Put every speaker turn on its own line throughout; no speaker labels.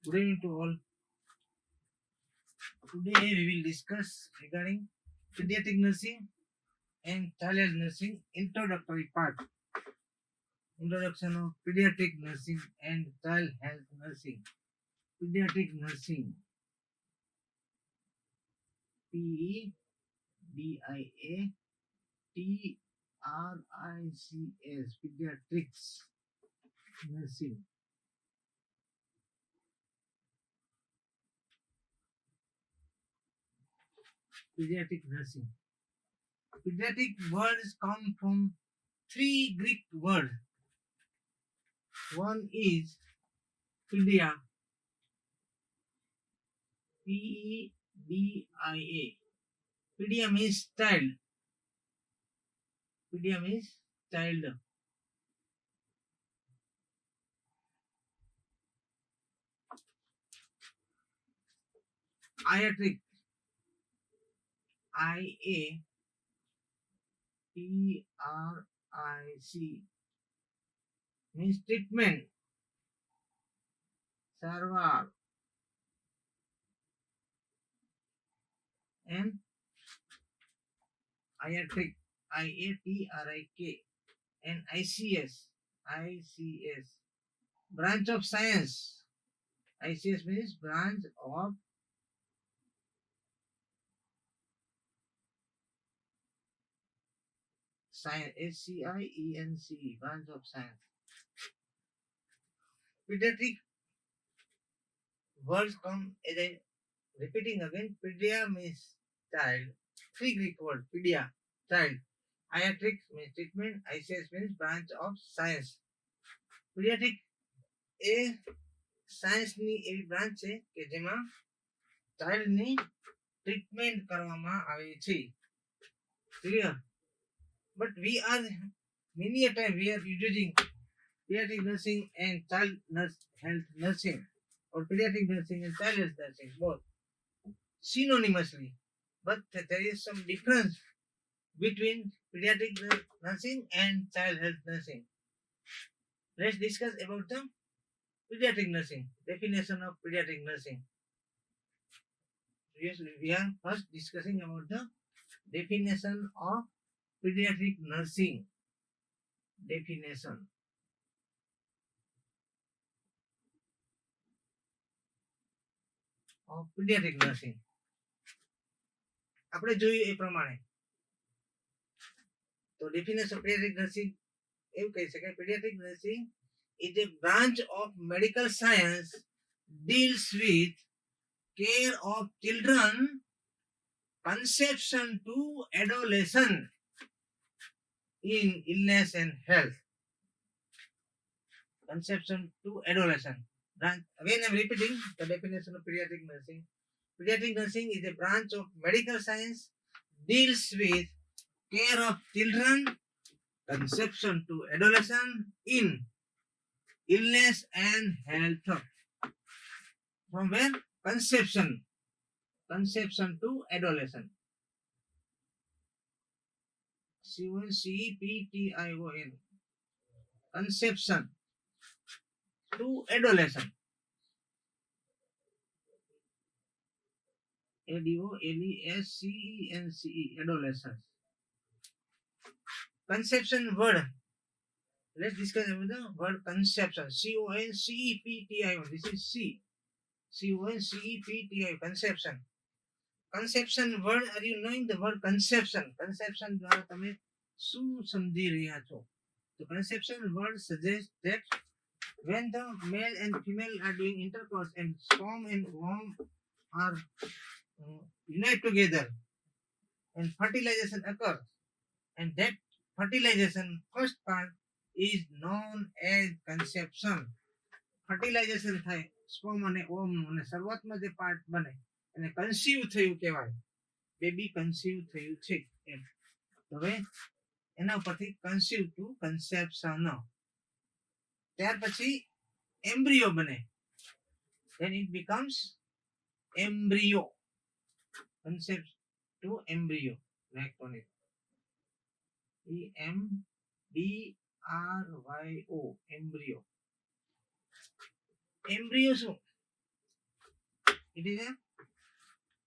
Good evening to all. Today we will discuss regarding pediatric nursing and child nursing introductory part. Introduction of pediatric nursing and child health nursing. Pediatric nursing. Pediatrics. Pediatrics nursing. Pediatric nursing. Pediatric words come from three Greek words. One is pedia, Pedia. Pedia means child. Pedia means child. Iatric. IATRIC means treatment. Sarvar. And iatric. IATRIK. And ICS. Branch of science. ICS means branch of science. SCIENCE. Branch of science. Pediatric words come as I repeating again. Pedia means child. Three Greek words. Pedia, child. Iatric means treatment. ICS means branch of science. Pediatric એ સાયન્સની એવી branch છે કે જેમાં ચાઇલ્ડની treatment કરવામાં આવે છે. Clear? But we are many a time we are using pediatric nursing and child health nursing or pediatric nursing and child health nursing both synonymously, but there is some difference between pediatric nursing and child health nursing. Let's discuss about the pediatric nursing. Definition of pediatric nursing. Yes, we are first discussing about the definition of pediatric nursing. Definition. Of pediatric nursing. આપણે જોયું એ પ્રમાણે તો definition of pediatric nursing એવું કહી શકાય. pediatric nursing is a branch of medical science deals with care of children conception to adolescence in illness and health. Conception to adolescence. Again, I'm repeating the definition of pediatric nursing. Pediatric nursing is a branch of medical science deals with care of children conception to adolescence in illness and health. From where? Conception to adolescence. CONCEPTION. Conception to adolescence. ADOLESCENCE. Adolescence. Conception word. Let's discuss about the word conception. CONCEPTION. This is C. CONCEPTION. Conception. Conception word. Are you knowing the word conception? Conception દ્વારા તમે શું સમજી રહ્યા છો? The conception word suggests that when the male and female are doing intercourse and sperm and worm are unite together and fertilization occurs, and that fertilization first part is known as conception. Fertilization થાય sperm અને ovum અને શરૂઆતમાં જે part બને એને conceive થયું કહેવાય. Baby conceive થયું છે એમ. હવે એના ઉપરથી કન્સીવ ટુ કન્સેપ્શન. ત્યાર પછી એમ્બ્રિયો બને. then it becomes embryo. Concept to embryo. Next on it. EMBRYO. Embryo. Embryo શું? It is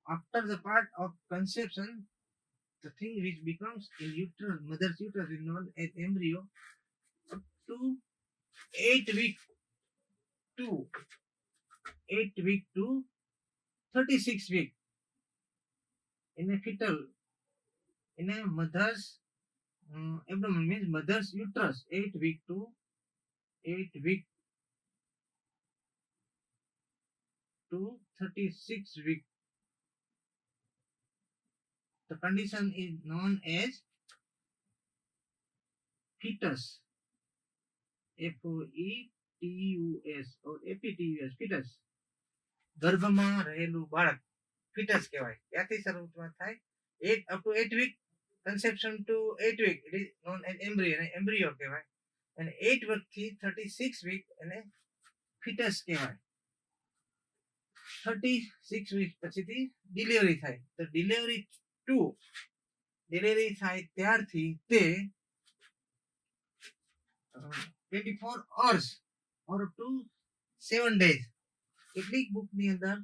after the part of conception, the thing which becomes in uterus, mother's uterus is known as embryo up to 8 week to 8 week to 36 week in a fetal, in a mother's abdomen, means mother's uterus, 8 week to 8 week to 36 week. The condition is known as fetus, FOETUS or APTUS, fetus. ગર્ભમાં રહેલું બાળક fetus કહેવાય. ત્યાંથી શરૂઆત થાય. 8 up to 8 week, conception to 8 week, it is known as embryo કહેવાય. અને 8 week થી 36 week એને fetus કહેવાય. 36 week પછીથી ડિલિવરી થાય. તો ડિલિવરી થાય ત્યારથી તે 24 hours or up to 7 days. કેટલીક બુકની અંદર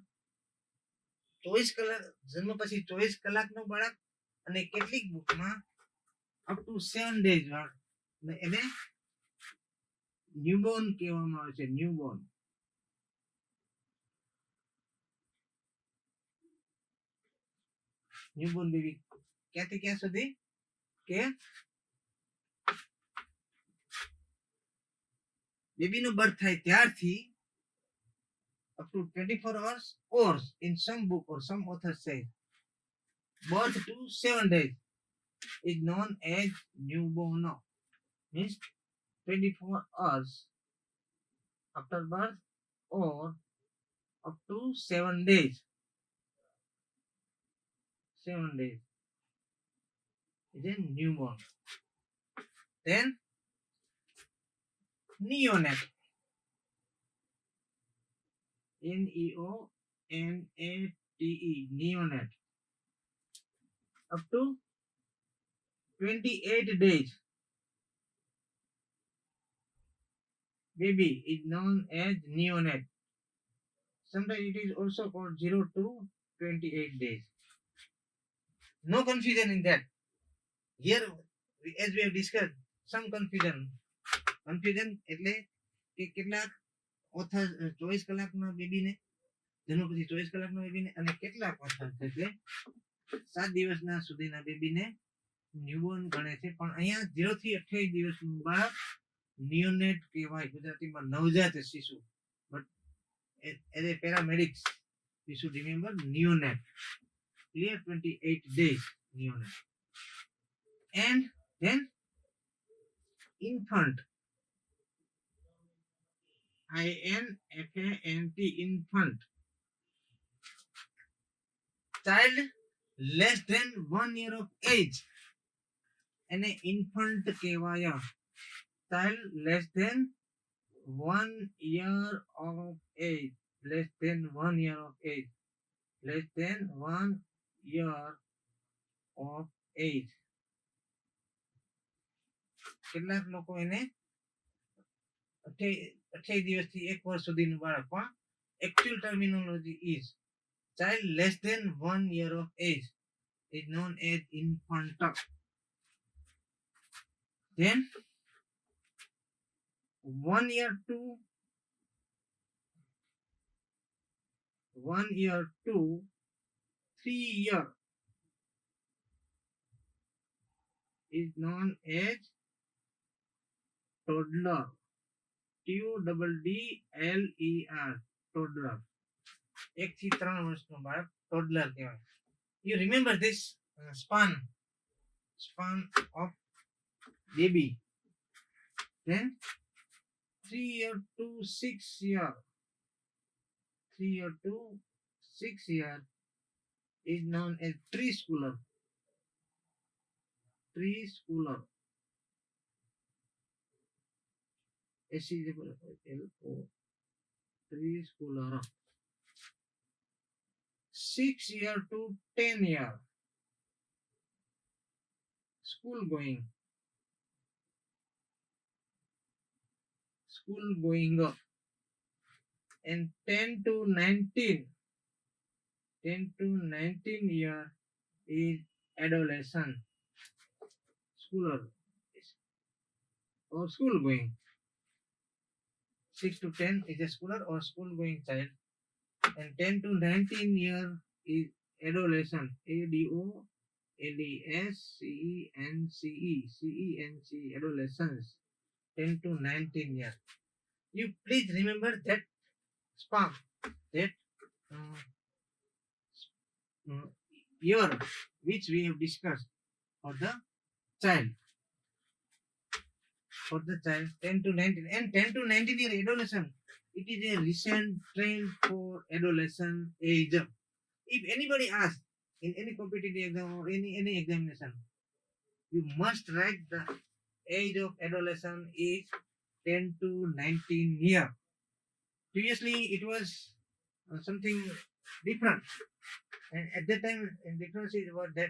24 કલાક જન્મ પછી 24 કલાકનો બાળક અને કેટલીક બુકમાં અપ ટુ 7 days બાળક, એને ન્યૂબોર્ન કહેવામાં આવે છે. ન્યૂબોર્ન બેબી ક્યાંથી ક્યાં સુધી કે બેબીનો બર્થ થાય ત્યારથી up to 24 hours, or in some book or some authors say birth to 7 days is known as newborn, means 24 hours after birth or up to 7 days. 7 days is a newborn. Then neonate, NEONATE, neonate, up to 28 days baby is known as neonate. Sometimes it is also called 0 to 28 days. No confusion in that. Here, as we have discussed, some confusion એટલે કે કેટલાક author 24 કલાકના બેબીને જન્મ પછી 24 કલાકના બેબીને અને કેટલાક author એટલે 7 દિવસના સુધીના બેબીને ન્યૂબોર્ન ગણે છે. પણ અહીંયા 0 થી 28 દિવસનું બાળક નિયોનેટ કહેવાય, ગુજરાતીમાં નવજાત શિશુ. But as a paramedics we should remember neonate. Clear? 28 days neonate. And then infant, INFANT, infant, child less than 1 year of age, એને infant કહેવાય. child less than 1 year of age, less than 1 year of age, less than 1 year of age. કેટલાક લોકો એને 28 દિવસથી 1 વર્ષ સુધીનું બાળક, પણ actual terminology is child less than 1 year of age is known as infant. Then 1 year to 3 year is known as toddler. TODDLER, toddler. 1 થી 3 વર્ષનું બાળક toddler કહેવાય. You remember this span of baby. Then 3 year to 6 year, 3 year to 6 year is known as preschooler. Preschooler, SCHOOLO, preschooler. 6 year to 10 year, school going up. And 10 to 19 10 to 19 year is adolescent, schooler or school going. 6 to 10 is a schooler or school going child, and 10 to 19 year is adolescent, ADOLESCENCE, adolescence, 10 to 19 years. You please remember that spark, that uh, year which we have discussed for the child, 10 to 19, and 10 to 19 year adolescent. It is a recent trend for adolescent age. If anybody asks in any competitive exam or any examination, you must write the age of adolescent is 10 to 19 year. Previously, it was something different, and at that time, differences were that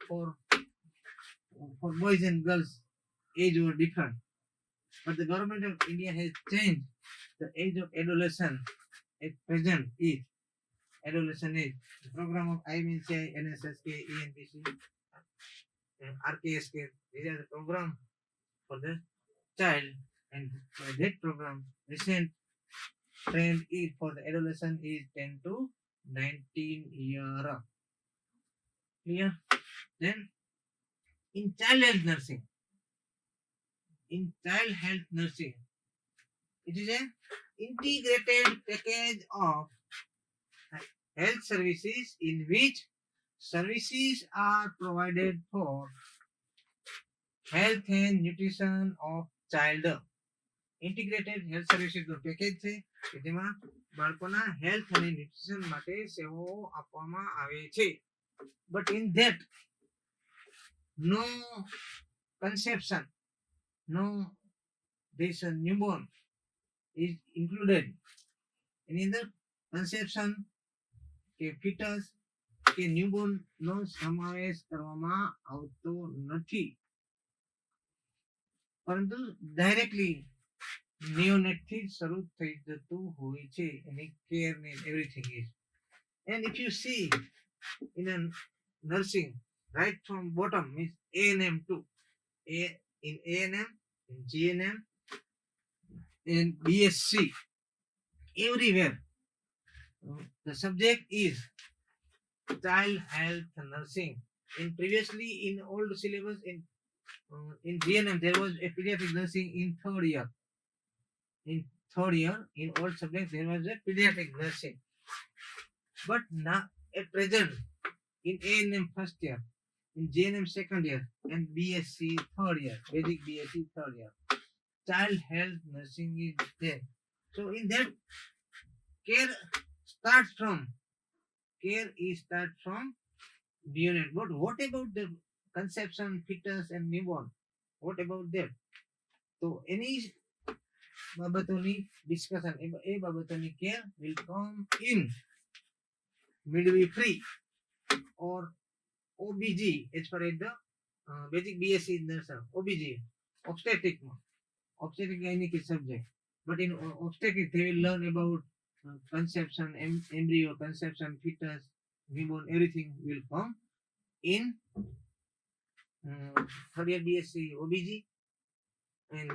for boys and girls, age were different. But the government of India has changed the age of adolescent at present is adolescent age. The program of IMNCI, NSSK, ENPC, RKSK, these are the program for the child, and by that program, recent trend is for the adolescent is 10 to 19 year. Clear? Then in child health nursing, it is an integrated package of health services in which services are provided for health and nutrition of child. Integrated health સર્વિસીસનો package છે કે જેમાં બાળકોના health અને nutrition માટે સેવાઓ આપવામાં આવે છે. But in that no conception, no this newborn is included. એની અંદર conception કે fetus કે newborn નો સમાવેશ કરવામાં આવતો નથી, પરંતુ ડાયરેક્ટલી neonate થી શરૂ થઈ જતું હોય છે એની કેર ને everything is. And if you see in a nursing right from bottom means ANM to in ANM, in GNM, in BSc, everywhere the subject is child health nursing. In previously in old syllabus in GNM there was a pediatric nursing in third year. In third year in all subjects there was a pediatric nursing. But now at present in ANM first year, in GNM second year, and BSc third year, basic BSc third year, child health nursing is there. So in that care starts from neonate. But what about the conception, fetus and newborn? What about that? So any બાબતોની discussion, એ બાબતોની care will come in midwifery or OBG as far as the basic BSc nurse, OBG, obstetric gynecology subject. But in obstetric they will learn about conception, embryo, conception, fetus, newborn, everything will come in third year BSc OBG and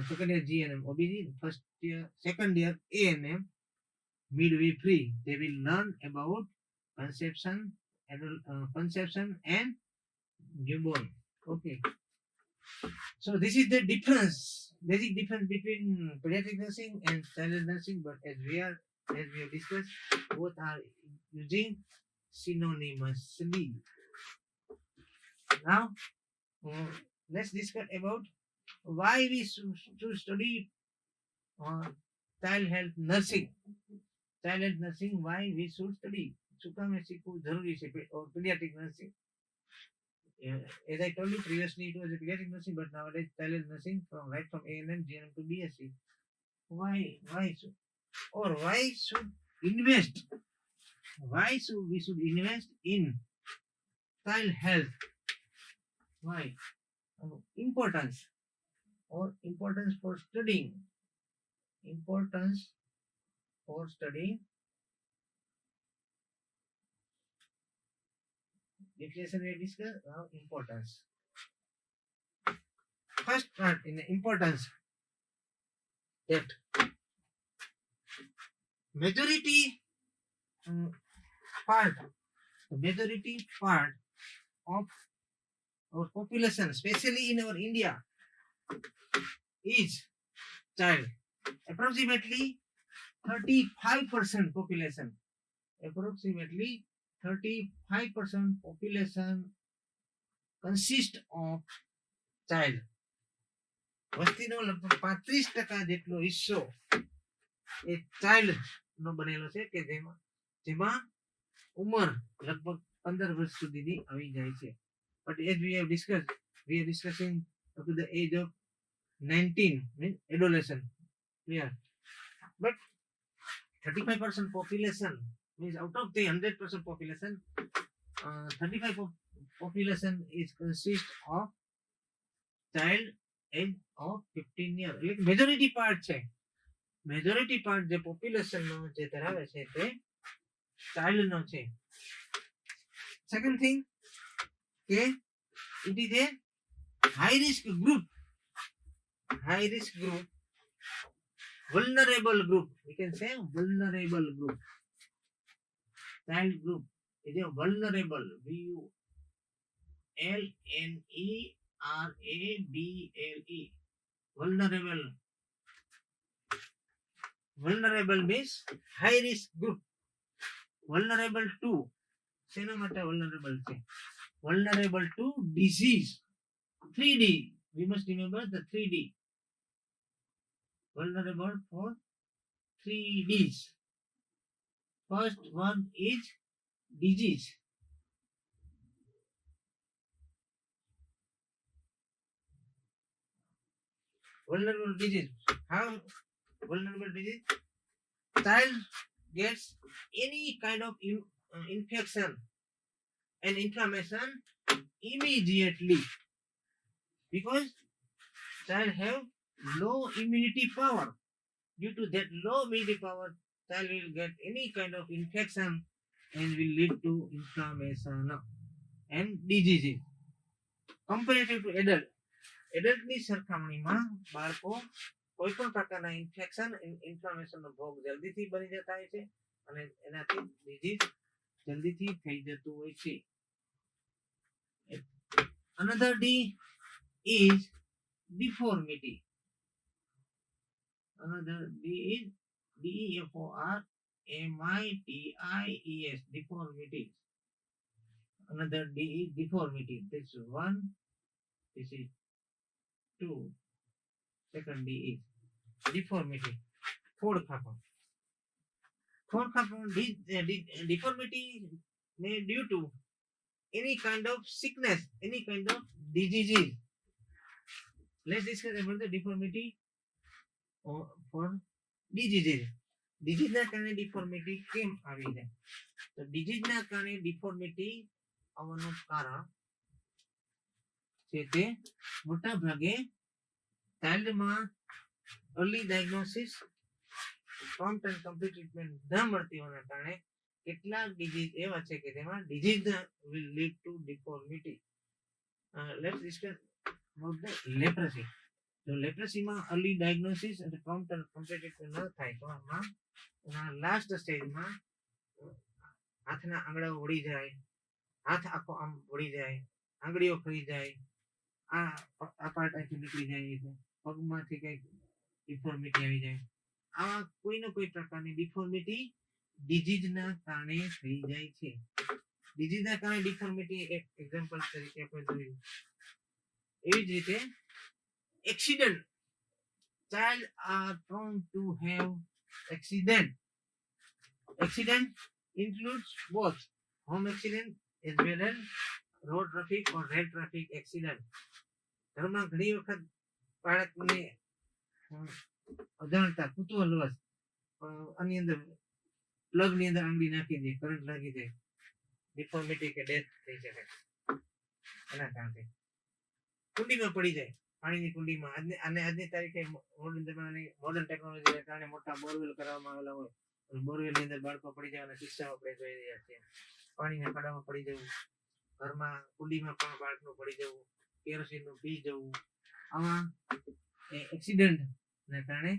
second year GNM OBG, first year, second year ANM midwifery. They will learn about conception and newborn. Okay. So this is the basic difference between pediatric nursing and child nursing. But as we have discussed, both are using synonymously. Now, let's discuss about why we should study child health nursing. Why we should study? શું કામ એ શીખવું જરૂરી છે or pediatric nursing? As I told you previously, it was a pediatric nursing, but nowadays child health nursing right from ANM, GNM to BSc. Why should invest? Why should we invest in child health? Why? Importance for studying. Definition we discuss. Now importance. First part in importance, that majority part, the majority part of our population, especially in our India, is child. Approximately 35% population. Approximately 35% population consists of child. વસ્તીનો લગભગ 35% જેટલો હિસ્સો એ child નો બનેલો છે કે જેમાં ઉંમર લગભગ 15 વર્ષ સુધીની આવી જાય છે. But as we are discussing up to the age of 19, means adolescent. Yeah. But 35% population means out of the 100% population, 35% population is consist of child age of 15 years. Like majority part છે. Majority part જે population નો જે ધરાવે છે તે child નો છે. Second thing, કે it is a high risk group. High risk group. Vulnerable group. We can say vulnerable group. Child group is a vulnerable. vulnerable. Vulnerable. Vulnerable means high risk group. Vulnerable to. શેના માટે vulnerable છે? Vulnerable to disease. 3D. We must remember the 3D. Vulnerable for 3 Ds. First one is disease. Vulnerable disease. How vulnerable disease? Child gets any kind of infection and inflammation immediately, because child have low immunity power. Due to that low immunity power, child will get any kind of infection and will lead to inflammation and diseases. Comparative to adult, એડલ્ટની સરખામણીમાં બાળકો કોઈ પણ પ્રકારના infection ઇન્ફ્લામેશનનો ભોગ જલ્દીથી બની જતા હોય છે અને એનાથી ડિઝીઝ જલ્દીથી થઈ જતું હોય છે. Another D is deformity. Another D is DEFORMITIES, deformity. Another D is deformity. This is one. This is 2. Second D is deformity. Deformity may due to any kind of sickness, any kind of disease. Let's discuss about the deformity for diseases. Disease ના કારણે deformity કેમ આવી જાય? તો disease ના કારણે deformity આવવાનું કારણ છે તે મોટા ભાગે ચાઇલ્ડમાં early diagnosis, prompt and complete treatment ન મળતી હોવાના કારણે કેટલાક ડિઝીઝ એવા છે કે જેમાં disease will lead to deformity. Let's discuss about the leprosy. તો લેપ્રસીમાં early diagnosis and prompt and complete treatment ન થાય તો આમાં એના લાસ્ટ સ્ટેજમાં હાથના આંગળાઓ વળી જાય, હાથ આખો આમ વળી જાય, આંગળીઓ ખરી જાય, આ પાર્ટ અહીંથી નીકળી જાય, પગમાંથી કંઈક ડિફોર્મિટી આવી જાય. આવા કોઈ ને કોઈ પ્રકારની ડિફોર્મિટી ડિઝીઝના કારણે થઈ જાય છે. ડિઝીઝના કારણે ડિફોર્મિટી એક એક્ઝામ્પલ તરીકે આપણે જોયું. એવી જ રીતે accident. Child are prone to have accident. Accident includes both home accident as well as road traffic or rail traffic accident. ઘરમાં ઘણી વખત બાળકને અજાણતા કુતૂહલવશ આની અંદર પ્લગની અંદર આંગળી નાખી દે, કરંટ લાગી જાય, ડિફોર્મિટી કે ડેથ થઈ શકે એના કારણે. કુંડીમાં પડી જાય, પાણીની કુંડીમાં. આજની તારીખે મોડર્ન જમાનાની મોડર્ન ટેકનોલોજીના કારણે મોટા બોરવેલ કરવામાં આવેલા હોય, બોરવેલની અંદર બાળકો પડી જવાના કિસ્સાઓ આપણે જોઈ રહ્યા છીએ. પાણીના ખાડામાં પડી જવું, ઘરમાં કુંડીમાં પણ બાળકનું પડી જવું, કેરોસીનનું પી જવું, આવા એક્સિડન્ટ ને કારણે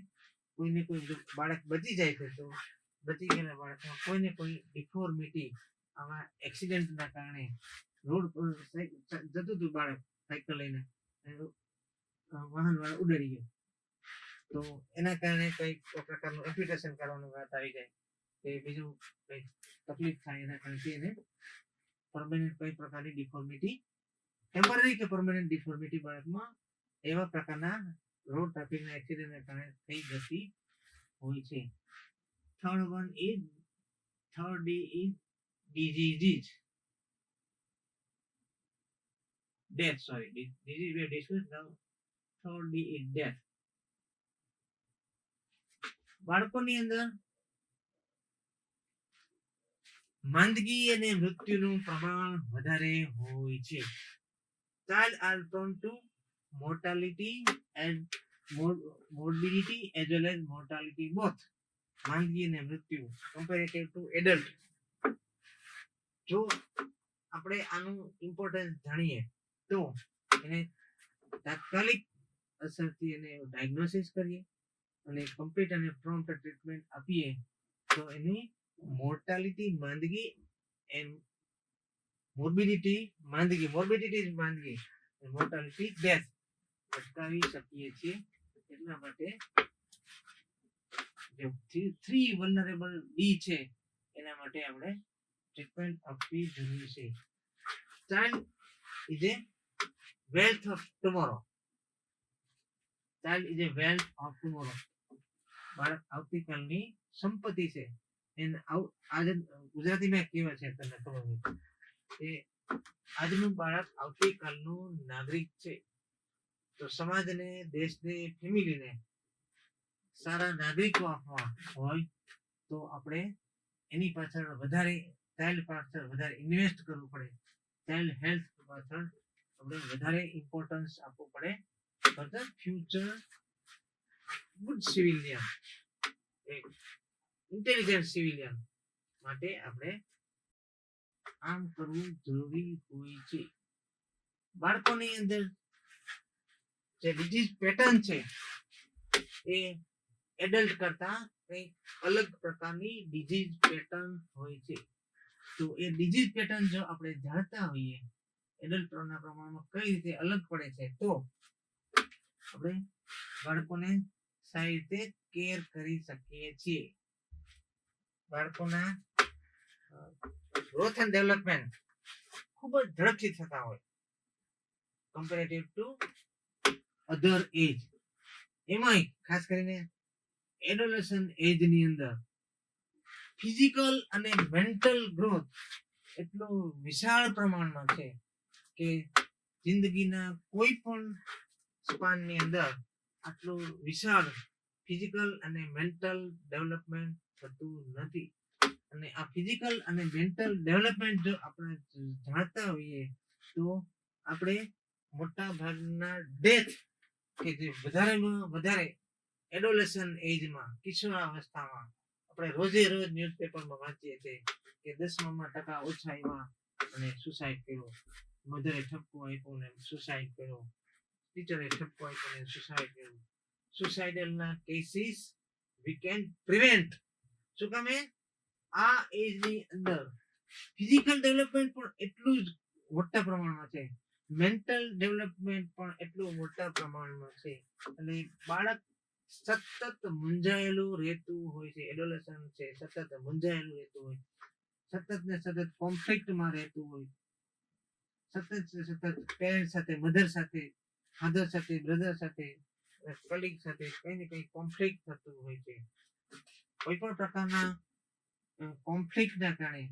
કોઈને કોઈ જો બાળક બચી જાય છે તો બચી ગયેલા બાળકમાં કોઈને કોઈ ડિફોર્મિટી આવા એક્સિડન્ટના કારણે રોડ પર જતું હતું બાળક સાયકલ લઈને વાહન વાળા ઉડાડી ગયો તો એના કારણે કઈ પ્રકારનું એમ્પ્યુટેશન કરવાનું વાત આવી જાય કે બીજું કઈ તકલીફ થાય એના કારણે એને પરમેનન્ટ કઈ પ્રકારની ડિફોર્મિટી ટેમ્પરરી કે પરમેનન્ટ ડિફોર્મિટી બાળકમાં એવા પ્રકારના રોડ ટ્રાફિકના એક્સિડન્ટના કારણે થઈ જતી હોય છે. Third is diseases. Death, sorry. Disease we have discussed now. Third is death. બાળકોની અંદર માંદગી અને મૃત્યુનું પ્રમાણ વધારે હોય છે. Child are prone to mortality and morbidity as well as mortality both. માંદગી અને મૃત્યુ comparative to adult. જો આપણે આનું ઇમ્પોર્ટન્સ જાણીએ તો એને તાત્કાલિક અસરથી એને ડાયગ્નોસિસ કરીએ અને કમ્પ્લીટ અને પ્રોમ્પ્ટ ટ્રીટમેન્ટ આપીએ તો એની મોર્ટાલિટી માંદગી એન્ડ મોર્બિડિટી માંદગી મોર્ટાલિટી ડેથ અટકાવી શકીએ છીએ. એટલા માટે જે 3 વલ્નરેબલ ડી છે એના માટે આપણે ટ્રીટમેન્ટ આપવી જરૂરી છે. Child is a wealth of tomorrow. Child is a wealth of tomorrow. બાળક આવતીકાલની સંપત્તિ છે. આજે ગુજરાતીમાં કહેવાય છે તમને ખબર હોય કે આજનું બાળક આવતીકાલનું નાગરિક છે. તો સમાજને, દેશને, ફેમિલીને સારા નાગરિકો આપવા હોય તો આપણે એની પાછળ વધારે ચાઇલ્ડ પાછળ વધારે ઇન્વેસ્ટ કરવું પડે. ચાઇલ્ડ હેલ્થ પાછળ આપણે વધારે ઇમ્પોર્ટન્સ આપવું પડે. For the future good civilian, intelligent civilian માટે આપણે આમ કરવું જરૂરી હોય છે. બાળકોની અંદર જે ડિઝીઝ પેટર્ન છે એ એડલ્ટ કરતા કંઈક અલગ પ્રકારની ડિઝીઝ પેટર્ન હોય છે. તો એ ડિઝીઝ પેટર્ન જો આપણે જાણતા હોઈએ એડલ્ટના પ્રમાણમાં કઈ રીતે અલગ પડે છે તો આપણે બાળકોને સારી રીતે કેર કરી શકીએ છીએ. બાળકોના ગ્રોથ એન્ડ ડેવલપમેન્ટ ખૂબ જ ઝડપથી થતા હોય કમ્પેરેટિવ ટુ અધર એજ. એમાંય ખાસ કરીને એડોલેસન્ટ એજની અંદર ફિઝિકલ અને મેન્ટલ ગ્રોથ એટલો વિશાળ પ્રમાણમાં છે કે જિંદગીના કોઈ પણ સ્પાનની અંદર આટલું વિશાળ ફિઝિકલ અને મેન્ટલ ડેવલપમેન્ટ થતું નથી. અને આ ફિઝિકલ અને મેન્ટલ ડેવલપમેન્ટ જો આપણે જાણતા હોઈએ તો આપણે મોટા ભાગના ડેથ કે જે વધારેમાં વધારે એડોલેસન્ટ એજમાં કિશોરાવસ્થામાં આપણે રોજે રોજ ન્યૂઝપેપરમાં વાંચીએ છીએ કે 10% ઓછા આવ્યા અને સુસાઇડ કર્યો, મધરે ઠપકો આપ્યો ને સુસાઇડ કર્યો, ટીચરે ઠપકો આપ્યો ને સુસાઇડ કર્યો. સુસાઇડલના કેસીસ વી કેન પ્રિવેન્ટ. શું કામે? આ એજની અંદર ફિઝિકલ ડેવલપમેન્ટ પણ એટલું જ મોટા પ્રમાણમાં છે, મેન્ટલ ડેવલપમેન્ટ પણ એટલું મોટા પ્રમાણમાં છે. અને બાળક સતત મૂંઝાયેલું રહેતું હોય છે. એડોલેસન્ટ છે, સતત મૂંઝાયેલું રહેતું હોય, સતત ને સતત કોન્ફ્લિક્ટમાં રહેતું હોય, સતત પેરેન્ટ સાથે, મધર સાથે, ફાધર સાથે, બ્રધર સાથે, કલીગ સાથે કઈ ને કઈ કોન્ફ્લિક્ટ થતું હોય છે. કોઈ પણ પ્રકારના કોન્ફ્લિક્ટના કારણે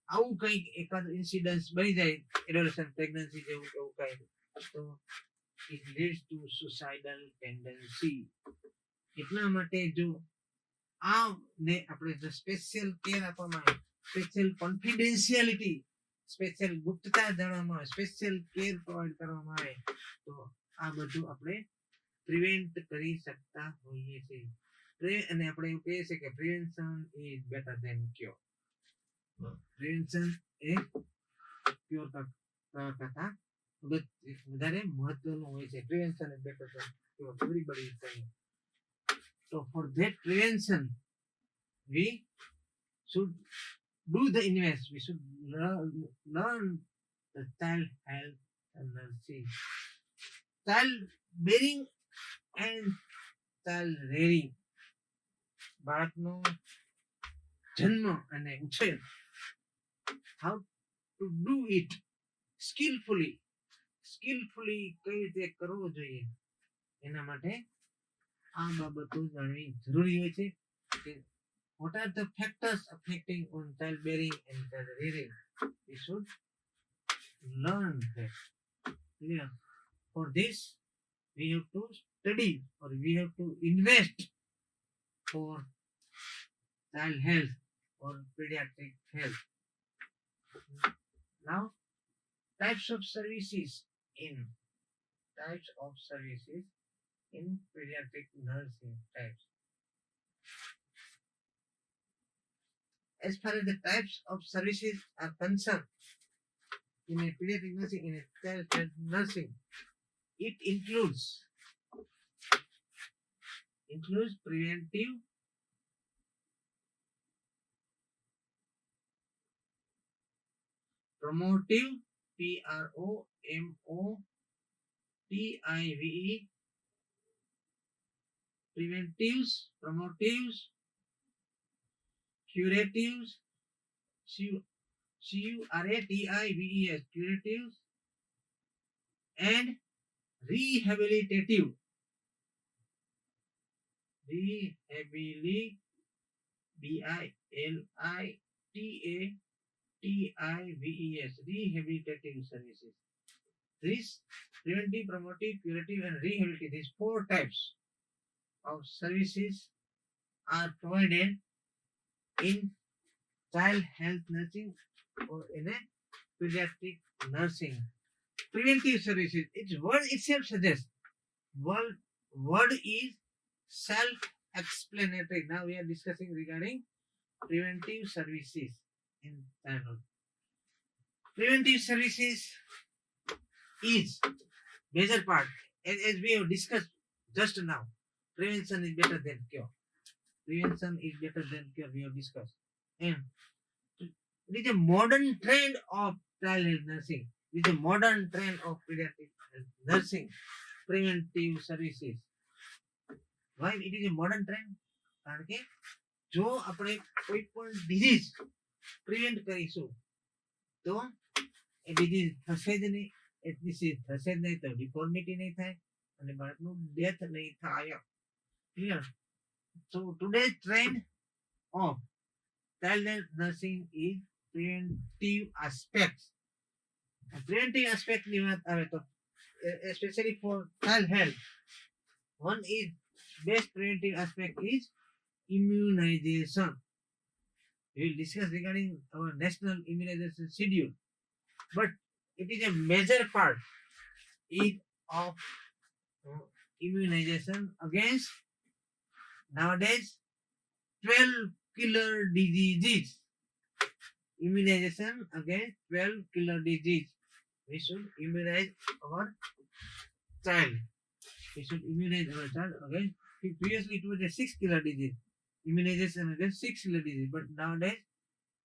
આવું કંઈક એકાદ ઇન્સિડન્સ બની જાય એડોલેસન્ટ પ્રેગ્નન્સી જેવું એવું કઈ તો it leads two suicidal tendency. એટલા માટે જો આ ને આપણે સ્પેશિયલ કેર આપવામાં આવે, સ્પેશિયલ કોન્ફિડેન્શિયાલિટી, સ્પેશિયલ ગુપ્તતા જાણવામાં આવે, સ્પેશિયલ કેર પ્રોવાઈડ કરવામાં આવે તો આ બધું આપણે પ્રિવેન્ટ કરી શકતા હોઈએ છીએ. અને આપણે એવું કહીએ છીએ કે prevention is better than cure. Prevention એ ક્યોર કરતા વધારે મહત્વનું હોય છે. Prevention is better than cure. Everybody is saying. So for that prevention, we should do the invest. We should learn the child health and nursing, child bearing and child rearing. બાળકનો જન્મ અને ઉછેર, how to do it skillfully કઈ રીતે કરવો જોઈએ એના માટે આ બાબતો જાણવી જરૂરી હોય છે. What are the factors affecting on child bearing and child rearing? We should learn that. Clear? For this, we have to study or we have to invest for child health or pediatric health. Now, types of services in pediatric nursing types. As far as the types of services are concerned, in a pediatric nursing, in a child health nursing, it includes preventive, promotive, PROMOTIVE, preventives, promotives, curatives, CURATIVES, curatives, and rehabilitative. Rehabilitative services. These preventive, promotive, curative, and rehabilitative, these 4 types of services are provided in child health nursing or in a pediatric nursing. Preventive services, its word itself suggests, word is self-explanatory. Now we are discussing regarding preventive services in childhood. Preventive services is major part, as we have discussed just now. Prevention is better than cure. We have discussed. And it is a modern trend of child health nursing. It is a modern trend of pediatric health nursing. Preventive services. Why it is a modern trend? કારણ કે જો આપણે કોઈ પણ disease prevent કરીશું તો એ disease થશે જ નહીં. એ ડિઝીઝ થશે જ નહીં તો ડિફોર્મિટી નહીં થાય અને બાળકનું ડેથ નહીં થાય. Clear? So today's trend of child health nursing is preventive aspects. Preventive aspect ની વાત આવે તો especially for child health, one is best preventive aspect is immunization. We will discuss regarding our national immunization schedule, but it is a major part of immunization against nowadays 12 killer diseases. Immunization against 12 killer diseases. We should immunize our child. Against, previously it was a 6 killer disease. Immunization against 6 killer disease, but nowadays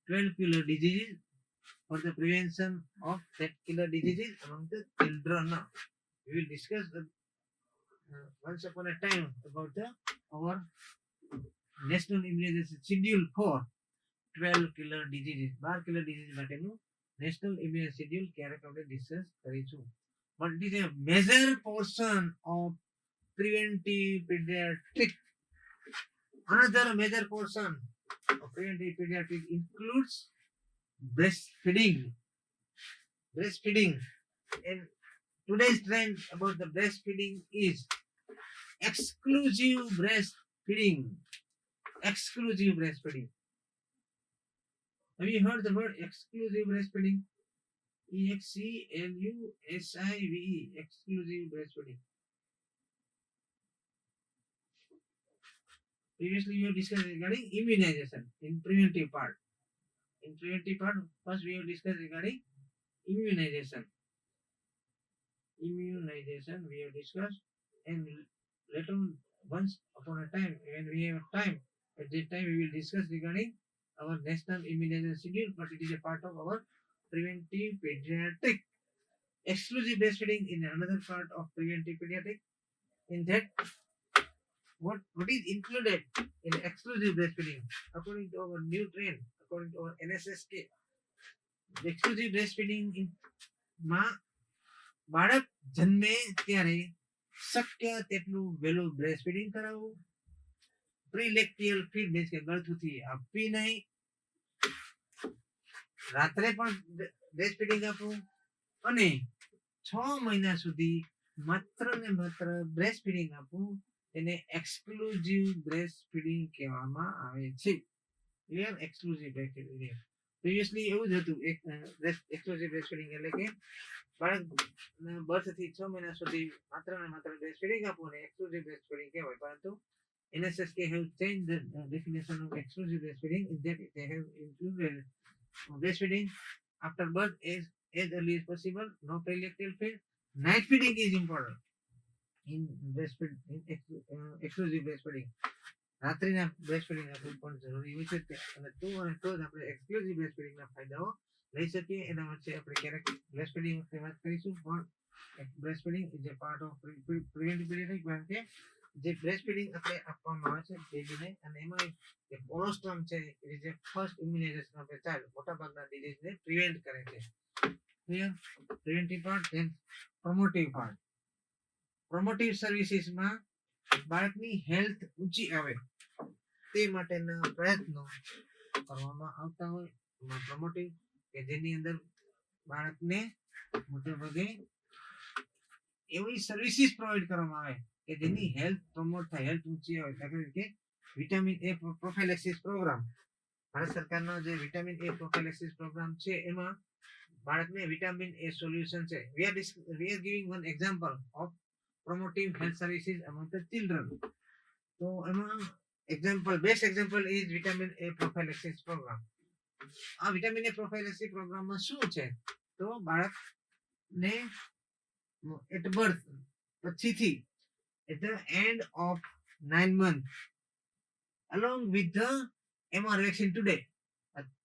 12 killer diseases for the prevention of that killer diseases among the children. We will discuss once upon a time about our national immunization schedule for 12 killer diseases. 12 killer diseases માટેનું national immunization schedule ક્યારેક આપણે discuss કરીશું. But it is a major portion of preventive pediatric. Another major portion of preventive pediatric includes breastfeeding. And today's trend about the breastfeeding is exclusive breastfeeding. Have you heard the word exclusive breastfeeding? EXCLUSIVE, exclusive breastfeeding. Previously we have discussed regarding immunization in preventive part. First we have discussed regarding immunization. immunization we have discussed, and later once upon a time when we have time, at this time we will discuss regarding our national immunization schedule, but it is a part of our preventive pediatric. Exclusive breastfeeding in another part of preventive pediatric. In that, what is included in exclusive breastfeeding according to our new trend, according to our NSSK, exclusive breastfeeding in માં બાળક જન્મે ત્યારે શક્ય તેટલું વહેલું breast feeding કરાવવું, પ્રીલેક્ટિયલ feed means કે ગળથુથી આપવી નહીં, રાત્રે પણ બ્રેસ્ટ ફીડિંગ આપવું, અને 6 મહિના સુધી માત્ર ને માત્ર બ્રેસ્ટ ફીડિંગ આપવું, એને એક્સક્લુઝિવ બ્રેસ્ટ ફીડિંગ કહેવામાં આવે છે. Clear? Exclusive breast feeding. Previously એવું જ હતું, એક એક્સક્લુઝિવ બ્રેસ્ટ ફીડિંગ એટલે કે બાળક બર્થથી 6 મહિના સુધી માત્ર ને માત્ર બ્રેસ્ટ ફીડિંગ આપવું ને એક્સક્લુઝિવ બ્રેસ્ટ ફીડિંગ કહેવાય. પરંતુ NSSK have changed the definition of exclusive breastfeeding in that they have included breastfeeding after birth as early as possible, no perinatal feed. Night feeding is important in exclusive breastfeeding. રાત્રિના breast feeding આપવું પણ જરૂરી હોય છે, અને તો જ આપણે એક્સક્લુઝિવ બ્રેસ્ટ ફીડિંગના ફાયદાઓ લઈ શકીએ. એના વચ્ચે આપણે ક્યારેક બ્રેસ્ટ ફીડિંગ વખતે વાત કરીશું, પણ breast feeding is A part of preventive paediatric, કારણ કે જે બ્રેસ્ટ ફીડિંગ આપણે આપવામાં આવે છે બેબીને, અને એમાં જે કોલોસ્ટ્રમ છે એ જે first immunization of a child મોટાભાગના ડિઝીઝને પ્રિવેન્ટ કરે છે. Clear? Preventive part. Then promotive part. Promotive સર્વિસીસમાં બાળકની હેલ્થ ઊંચી આવે તે માટેના પ્રયત્નો કરવામાં આવતા હોય. એમાં પ્રોમોટિવ કે જેની અંદર બાળકને મોટેભાગે એવી સર્વિસીસ પ્રોવાઈડ કરવામાં આવે કે જેની હેલ્થ પ્રમોટ થાય, હેલ્થ ઊંચી આવે. દાખલા તરીકે vitamin A prophylaxis programme, Bharat સરકારનો જે વિટામિન એ પ્રોફાઇલેક્સિસ પ્રોગ્રામ છે એમાં બાળકને વિટામિન એ સોલ્યુશન છે. we are giving one example of promotive health services among the children. તો એમાં best example is vitamin A prophylaxis program. આ વિટામિન એ પ્રોફાઇલેક્સિસ પ્રોગ્રામમાં શું છે, તો બાળકને એટ બર્થ પછીથી at the end of 9 months along with the MR vaccine today.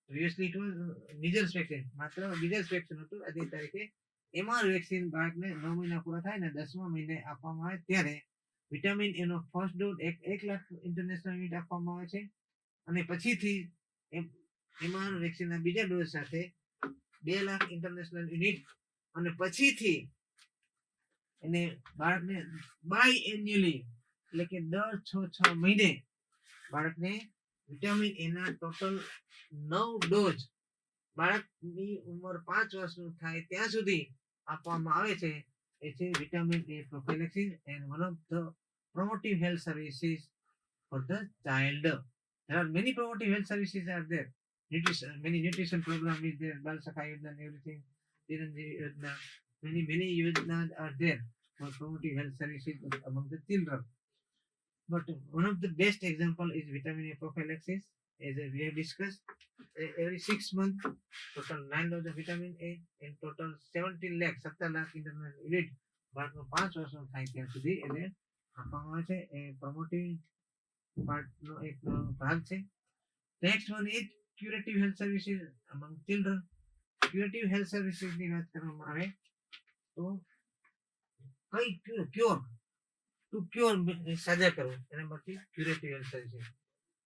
Previously it was measles vaccine, માત્ર measles vaccine હતું. આજે તારીખે MR વેક્સિન બાળકને 9 મહિના પૂરા થાય ને 10મા મહિને આપવામાં આવે ત્યારે વિટામિન એ નો first dose 1 lakh international unit આપવામાં આવે છે, અને પછીથી MR વેક્સિનના બીજા ડોઝ સાથે 2 લાખ ઇન્ટરનેશનલ યુનિટ, અને પછીથી એને બાળકને બાય એન્યુઅલી એટલે કે દર 6 મહિને બાળકને વિટામિન એ ના ટોટલ 9 ડોઝ બાળકની ઉંમર 5 વર્ષનું થાય ત્યાં સુધી આપવામાં આવે છે. એ છે vitamin A prophylaxis and one of the promotive health services for the child. There are many promotive health services are there. Many nutrition program is there, Bal Sakha Yojana and everything. Chiranjeevi Yojana, many yojanas are there for promotive health services among the children. But one of the best example is vitamin A prophylaxis, as we have discussed. Every 6 months, total 9 doses of vitamin A, in total 17 lakh internal unit. બાળકનો 5 વર્ષનો થાય ત્યાં સુધી એને આપવામાં આવે છે. એ પ્રોમોટિવ પાર્ટનો એક ભાગ છે. Next one is curative health services among children. Curative health સર્વિસીસની વાત કરવામાં આવે તો કઈ ક્યોર ટુ ક્યોર સાજા કરવું, એના માટે ક્યુરેટિવ હેલ્થ સર્વિસીસ.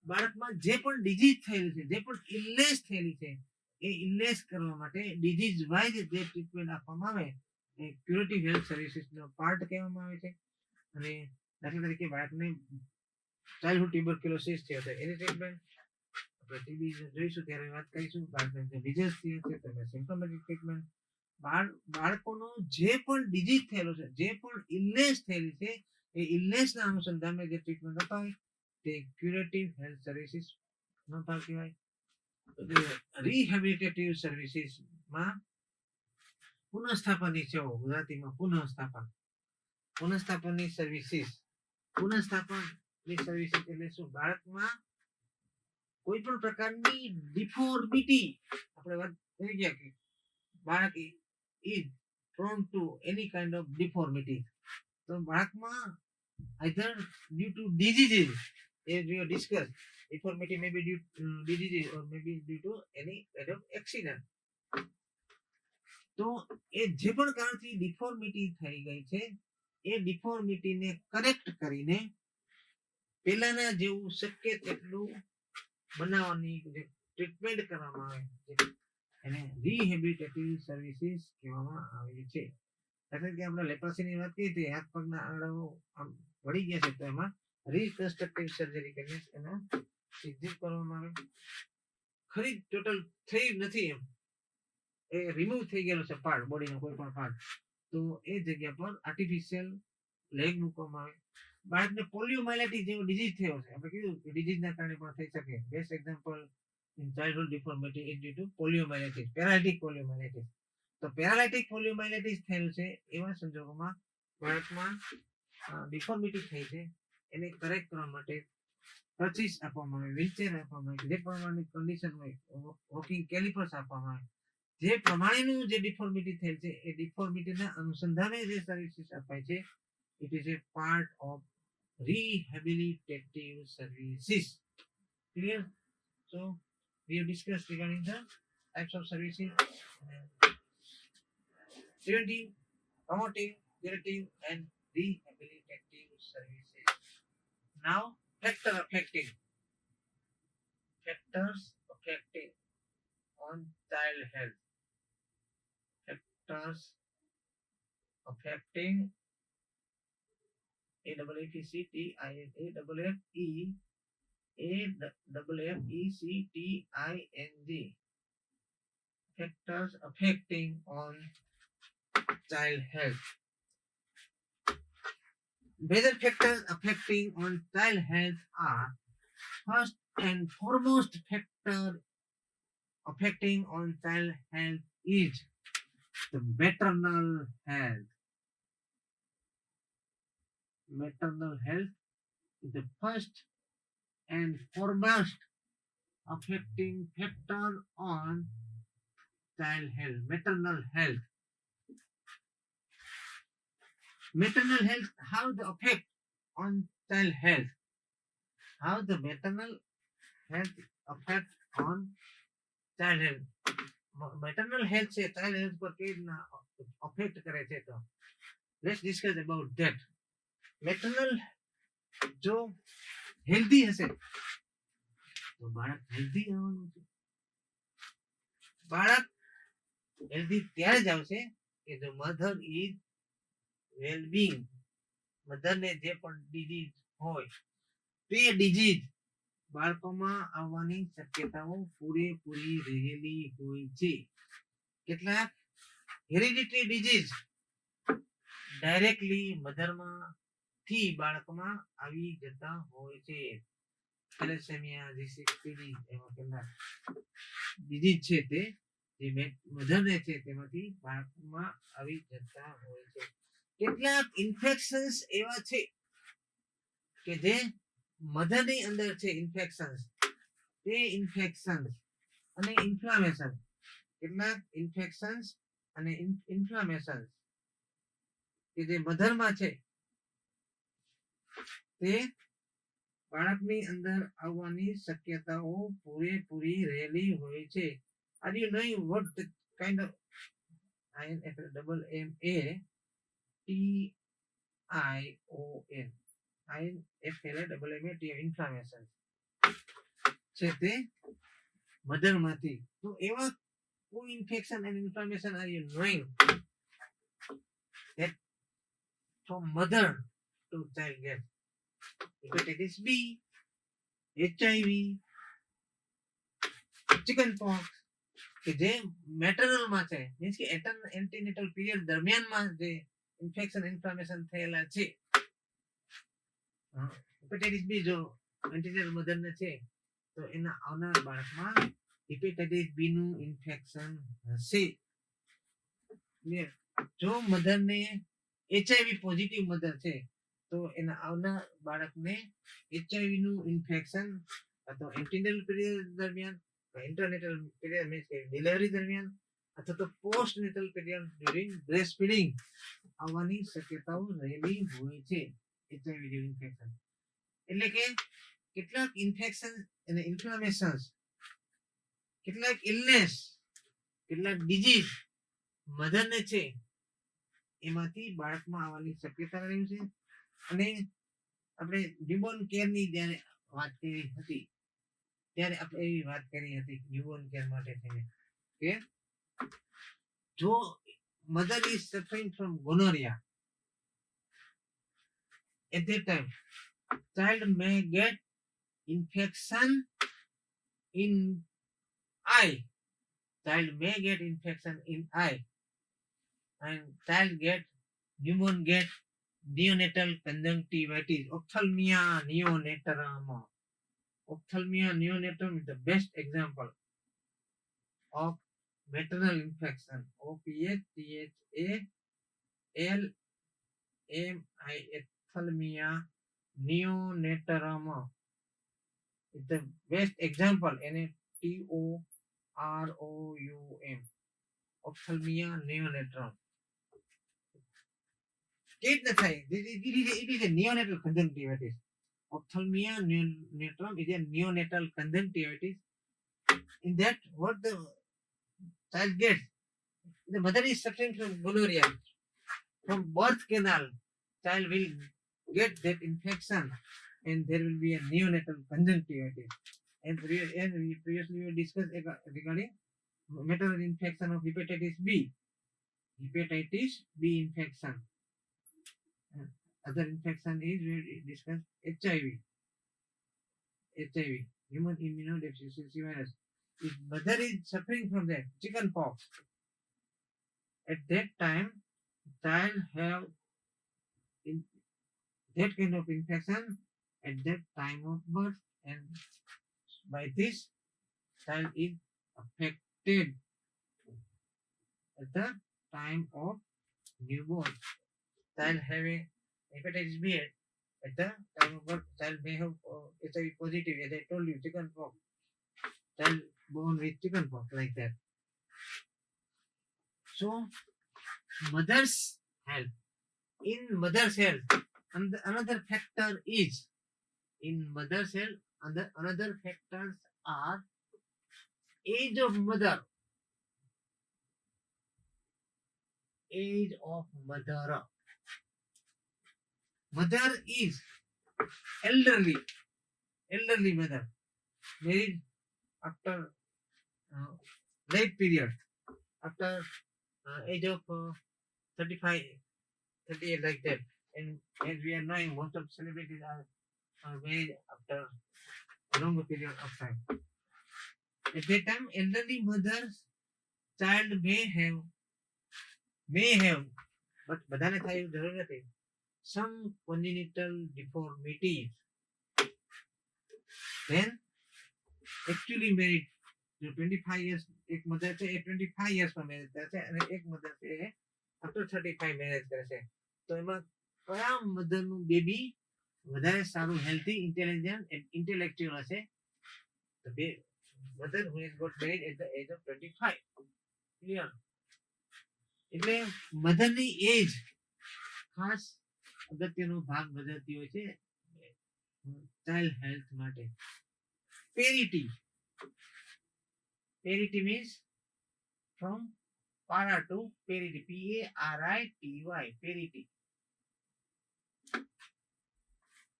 બાળકમાં જે પણ ડિઝીઝ થયેલી છે, જે પણ ઇલનેસ થયેલી છે, એ ઇલનેસ કરવા માટે ડિઝીઝ વાઇઝ જે ટ્રીટમેન્ટ આપવામાં આવે એ ક્યુરેટિવ હેલ્થ સર્વિસીસનો પાર્ટ કહેવામાં આવે છે. અને દાખલા તરીકે બાળકને ચાઇલ્ડહુડ ટ્યુબરક્યુલોસિસ છે તો એની ટ્રીટમેન્ટ આપણે ટીબી જોઈશું ત્યારે વાત કરીશું. બાળકને ડિઝીઝ છે તો સિમ્પટોમેટિક ટ્રીટમેન્ટ. બાળકોનો જે પણ ડિઝીઝ થયેલો છે, જે પણ ઇલનેસ થયેલી છે, એ ઇલનેસના અનુસંધાને જે ટ્રીટમેન્ટ અપાય તે ક્યુરેટિવ હેલ્થ સર્વિસીસ નો ભાગ કહેવાય. રિહેબિલિટેટિવ સર્વિસીસમાં પુનઃસ્થાપનની સેવાઓ, ગુજરાતીમાં પુનઃસ્થાપનની સર્વિસીસ. પુનઃસ્થાપનની સર્વિસીસ એટલે શું? બાળકમાં કોઈ પણ પ્રકારની ડિફોર્મિટી, આપણે વાત કરી ગયા કે બાળક is prone to any kind of deformity. તો બાળકમાં either due to diseases, as we have discussed, deformity may be due to diseases or maybe due to any kind of accident. તો એ જે પણ કારણથી ડિફોર્મિટી થઈ ગઈ છે એ ડિફોર્મિટીને કરેક્ટ કરીને પહેલાના જેવું શક્ય તેટલું બનાવવાની જે ટ્રીટમેન્ટ કરવામાં આવે છે એને રિહેબિલિટેટિવ સર્વિસીસ કહેવામાં આવે છે. એટલે કે આપણે લેપ્રોસીની વાત કરી હતી, હાથ પગના આંગળાઓ આમ વળી ગયા છે તો એમાં રિકન્સ્ટ્રક્ટિવ સર્જરી કરીને એનો સીધી કરવામાં આવે. ખરી ટોટલ થઈ નથી, એમ એ રિમૂવ થઈ ગયેલો છે પાર્ટ, બોડીનો કોઈ પણ પાર્ટ, તો એ જગ્યા પર આર્ટિફિશિયલ લેગ મૂકવામાં આવે. બાળકને પોલિયોમાઇલાઇટિસ જેવો ડિઝીઝ થયો છે, આપણે કીધું કે ડિઝીઝના કારણે પણ થઈ શકે. Best example in childhood deformity is due to poliomyelitis, paralytic poliomyelitis. તો પેરાલાઇટિક પોલિયોમાઇલાઇટિસ થયેલું છે એવા સંજોગોમાં બાળકમાં ડિફોર્મિટી થઈ છે, એને કરેક્ટ કરવા માટે ક્રચીસ આપવામાં આવે, વ્હીલચેર આપવામાં આવે, જે પ્રમાણેની કન્ડિશન હોય વોકિંગ કેલિપર્સ આપવામાં આવે. જે પ્રમાણેનું જે ડિફોર્મિટી થયેલ છે એ ડિફોર્મિટીના અનુસંધાને જે સર્વિસીસ અપાય છે it is A part of rehabilitative services. Clear? So we have discussed regarding the types of services: preventive, promotive, curative, and rehabilitative services. Now, factors affecting on child health. Factors affecting AFFECTING. Factors affecting on child health. Major factors affecting on child health are: first and foremost factor affecting on child health is the maternal health. Maternal health is the first and foremost affecting factor on child health. Maternal health. Maternal health, how the effect on child health? How the maternal health affect on child health? Maternal health છે child health પર કેવી રીતના affect કરે છે, તો let's discuss about that. Maternal જો healthy હશે તો બાળક હેલ્ધી આવવાનું છે. બાળક હેલ્ધી ત્યારે જ આવશે કે જો મધર ઇઝ વેલબીંગ. મધરને જે પણ ડિઝીઝ હોય તે ડિઝીઝ બાળકોમાં આવવાની શક્યતાઓ પૂરેપૂરી રહેલી હોય છે. કેટલાક હેરિડિટરી ડિઝીઝ ડાયરેક્ટલી મધરમાં થી બાળકમાં આવી જતા હોય છે. થેલેસેમિયા, જીસીપીડી એવા કેટલાક ડિઝીઝ છે તે જે મધરને છે તેમાંથી બાળકમાં આવી જતા હોય છે. કેટલાક ઇન્ફેક્શન્સ એવા છે કે જે મધરની અંદર છે, ઇન્ફેક્શન્સ, તે ઇન્ફેક્શન્સ અને ઇન્ફ્લામેશન, કેટલાક ઇન્ફેક્શન્સ અને ઇન્ફ્લામેશન કે જે મધરમાં છે તે બાળકની અંદર આવવાની શક્યતાઓ પૂરેપૂરી રહેલી હોય છે. Are you knowing what the kind of INFLMMA inflammation છે તે મધરમાંથી? તો એવા કોઈ infection and inflammation are you knowing that from mother to child gets? Hepatitis B, HIV, chicken pox કે જે મેટરનલ માં છે, મીન્સ કે એન્ટીનેટલ પીરિયડ દરમિયાનમાં જે ઇન્ફેક્શન ઇન્ફ્લામેશન થયેલા છે. હેપેટાઇટિસ બી જો એન્ટીનેટલ મધરને છે તો એના આવનાર બાળકમાં હેપેટાઇટિસ બી નું ઇન્ફેક્શન હશે. જો મધરને HIV પોઝિટિવ મધર છે તો એના આવનાર બાળકને HIV નું ઇન્ફેક્શન અથવા એન્ટીનેટલ પીરિયડ દરમિયાન, ઇન્ટરનેટલ પીરિયડ મીન્સ કે ડિલિવરી દરમિયાન અથવા તો post natal period during breast feeding આવવાની શક્યતાઓ રહેલી હોય છે એચઆઈવી જેવી ઇન્ફેક્શન. એટલે કે કેટલાક ઇન્ફેક્શન અને ઇન્ફ્લામેશન્સ, કેટલાક ઇલનેસ, કેટલાક ડિઝીઝ મધરને છે એમાંથી બાળકમાં આવવાની શક્યતા રહી છે. અને આપણે ન્યૂબોર્ન કેરની જ્યારે વાત કરી હતી ત્યારે આપણે એવી વાત કરી હતી ન્યૂબોર્ન કેર માટે થઈને કે જો mother is suffering from gonorrhea, at that time child may get infection in eye, child may get infection in eye, and child get newborn get neonatal conjunctivitis, ophthalmia neonatorum. Ophthalmia neonatum is the best example of maternal infection. Ophthalmia neonatorum is the best example. NATOROUM. Ophthalmia neonatorum. It is a neonatal conjunctivitis. Ophthalmia neonatorum is a neonatal conjunctivitis. In that, what the child gets, the mother is suffering from gonorrhea. From birth canal, child will get that infection, and there will be a neonatal conjunctivitis. And we previously discussed regarding maternal infection of hepatitis B. Hepatitis B infection. Other infection is we discussed HIV. HIV, human immunodeficiency virus. If mother is suffering from that chicken pox, at that time child have that kind of infection at that time of birth, and by this child is affected at the time of newborn. Child having hepatitis B at the time of birth, child may have HIV positive, as I told you, chicken pox. Child born with chicken pox, like that. So, mother's health. In mother's health, and another factor is in mother's health, and another factors are age of mother. Age of mother. Mother is elderly mother, married after late period, after age of 35, 38, like that. And as we are knowing, most of celebrities are married after a longer period of time. At that time, elderly mother's child may have, but બધાને થાય એવું જરૂર નથી, some congenital deformities. Then actually married 25 years, એક mother છે એ 25 years માં marriage કરે છે અને એક મધર છે એ after 35 મેરેજ કરે છે. તો એમાં કયા મધરનું બેબી વધારે સારું હેલ્ધી, ઇન્ટેલિજન્ટ એન્ડ ઇન્ટેલેક્ચ્યુઅલ હશે? The mother who has got married at the age of 25. Clear? એટલે મધરની એજ ખાસ અગત્યનો ભાગ ભજવતી હોય છે ચાઇલ્ડ હેલ્થ માટે. Parity. Parity means from para to parity. Parity. Parity.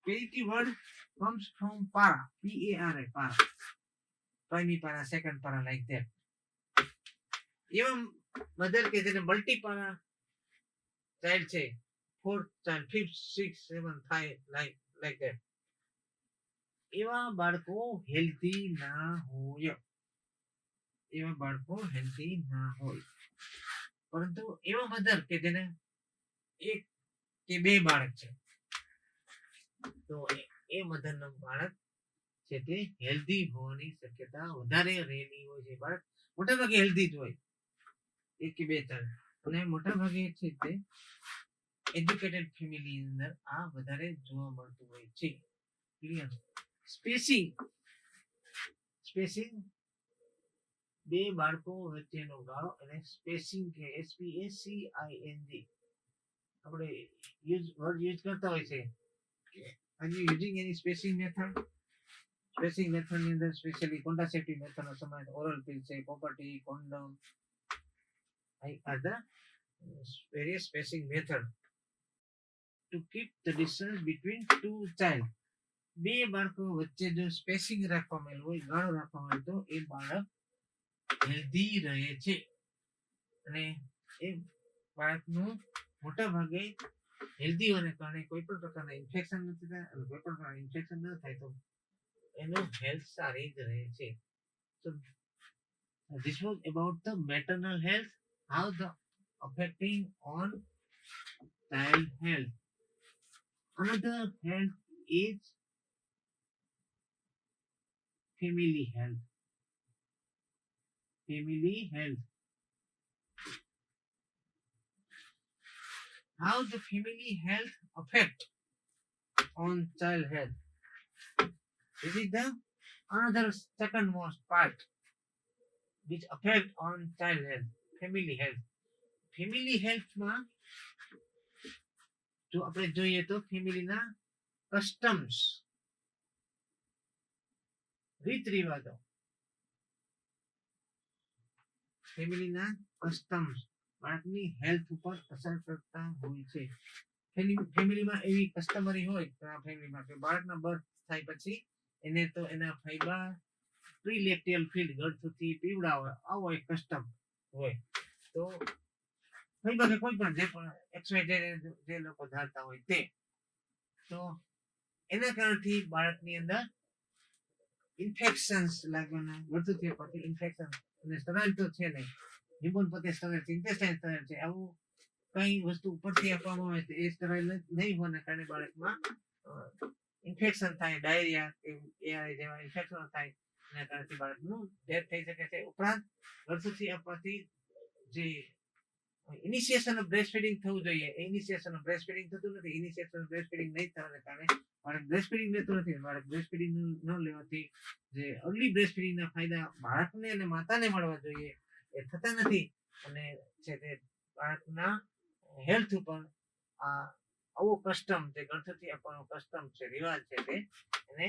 Parity word comes from para. Para. Primary para, second para, like that. Even mother के जने multi para child છે, fourth child, fifth, sixth, seventh, like that. એવા બાળકો healthy ના હોય. એવા બાળકો healthy ના હોય. પરંતુ એવા મધર કે જેને એક કે બે બાળક છે, તો એ મધરનું બાળક છે તે હેલ્ધી હોવાની શક્યતા વધારે રહેલી હોય છે. બાળક મોટાભાગે હેલ્ધી જ હોય, એક કે બે ચાલે. અને મોટાભાગે છે તે એજ્યુકેટેડ ફેમિલી અંદર આ વધારે જોવા મળતું હોય છે. ક્લિયર? સ્પેસિંગ બે બાળકો વચ્ચેનો ગાળો અને સ્પેસિંગ કે SPACING આપણે વર્ડ યુઝ કરતા હોય છે. Are you using any spacing method? Spacing method ની અંદર સ્પેશિયલી કોન્ટ્રાસેપ્ટિવ મેથડનો સમાવેશ ઓરલ પિલ છે, પોપર્ટી, condom are the various spacing method to keep the distance between two child. બે બાળકો વચ્ચે જો સ્પેસિંગ રાખવામાં આવેલું હોય, ગાળો રાખવામાં આવે તો એ બાળક હેલ્ધી રહે છે અને એ બાળકનું મોટા ભાગે હેલ્ધી હોવાને કારણે કોઈ પણ પ્રકારના ઇન્ફેક્શન નથી થતા અને કોઈ પણ પ્રકારના ઇન્ફેક્શન ન થાય તો એનું હેલ્થ સારી જ રહે છે. So this was about the maternal health, how the affecting on child health. Another health is family health. Family health. How the family health affect on child health. This is the another second most part which affect on child health. Family health. Family health માં જો આપણે જોઈએ તો ફેમિલીના customs, રીત રિવાજો, ફેમિલીના customs બાળકની health ઉપર અસર કરતા હોય છે. ફેમિલીમાં એવી કસ્ટમરી હોય ફેમિલીમાં કે બાળકના બર્થ થાય પછી એને તો એના ફાયદા પ્રીલેક્ટિયલ ફીડ ગળથુથી પીવડાવે, આવો એક કસ્ટમ હોય. તો ફાયદા કે કોઈ પણ જે પણ XYZ જે લોકો ધારતા હોય તે, તો એના કારણથી બાળકની અંદર ઇન્ફેક્શન્સ લાગવાના, ગળથુથી પડતી ઇન્ફેક્શન અને સ્ટરાઇલ તો છે નહીં, ન્યુબોર્ન પોતે સ્ટરાઇલ છે, ઇન્ટેસ્ટાઇન સ્ટરાઇલ છે, આવું કઈ વસ્તુ ઉપરથી આપવામાં આવે તો એ સ્ટરાઇલ નહીં હોવાના કારણે બાળકમાં ઇન્ફેક્શન થાય, ડાયરિયા જેવા ઇન્ફેક્શન થાય, એના કારણથી બાળકનું ડેથ થઈ શકે છે. ઉપરાંત ગળથુથી આપવાથી જે ઇનિશિએશન ઓફ બ્રેસ્ટ ફીડિંગ થવું જોઈએ એ ઇનિશિએશન ઓફ બ્રેસ્ટ ફીડિંગ થતું નથી. ઇનિશિએશન ઓફ બ્રેસ્ટ ફીડિંગ નહીં થવાના કારણે બાળક બ્રેસ્ટ ફીડિંગ લેતું નથી. બાળક બ્રેસ્ટ ફીડિંગ ન લેવાથી જે અર્લી બ્રેસ્ટ ફીડિંગના ફાયદા બાળકને અને માતાને મળવા જોઈએ એ થતા નથી અને છે તે બાળકના હેલ્થ ઉપર આ આવો કસ્ટમ જે ગળથુથી આપવાનો કસ્ટમ છે, રિવાજ છે, તે એને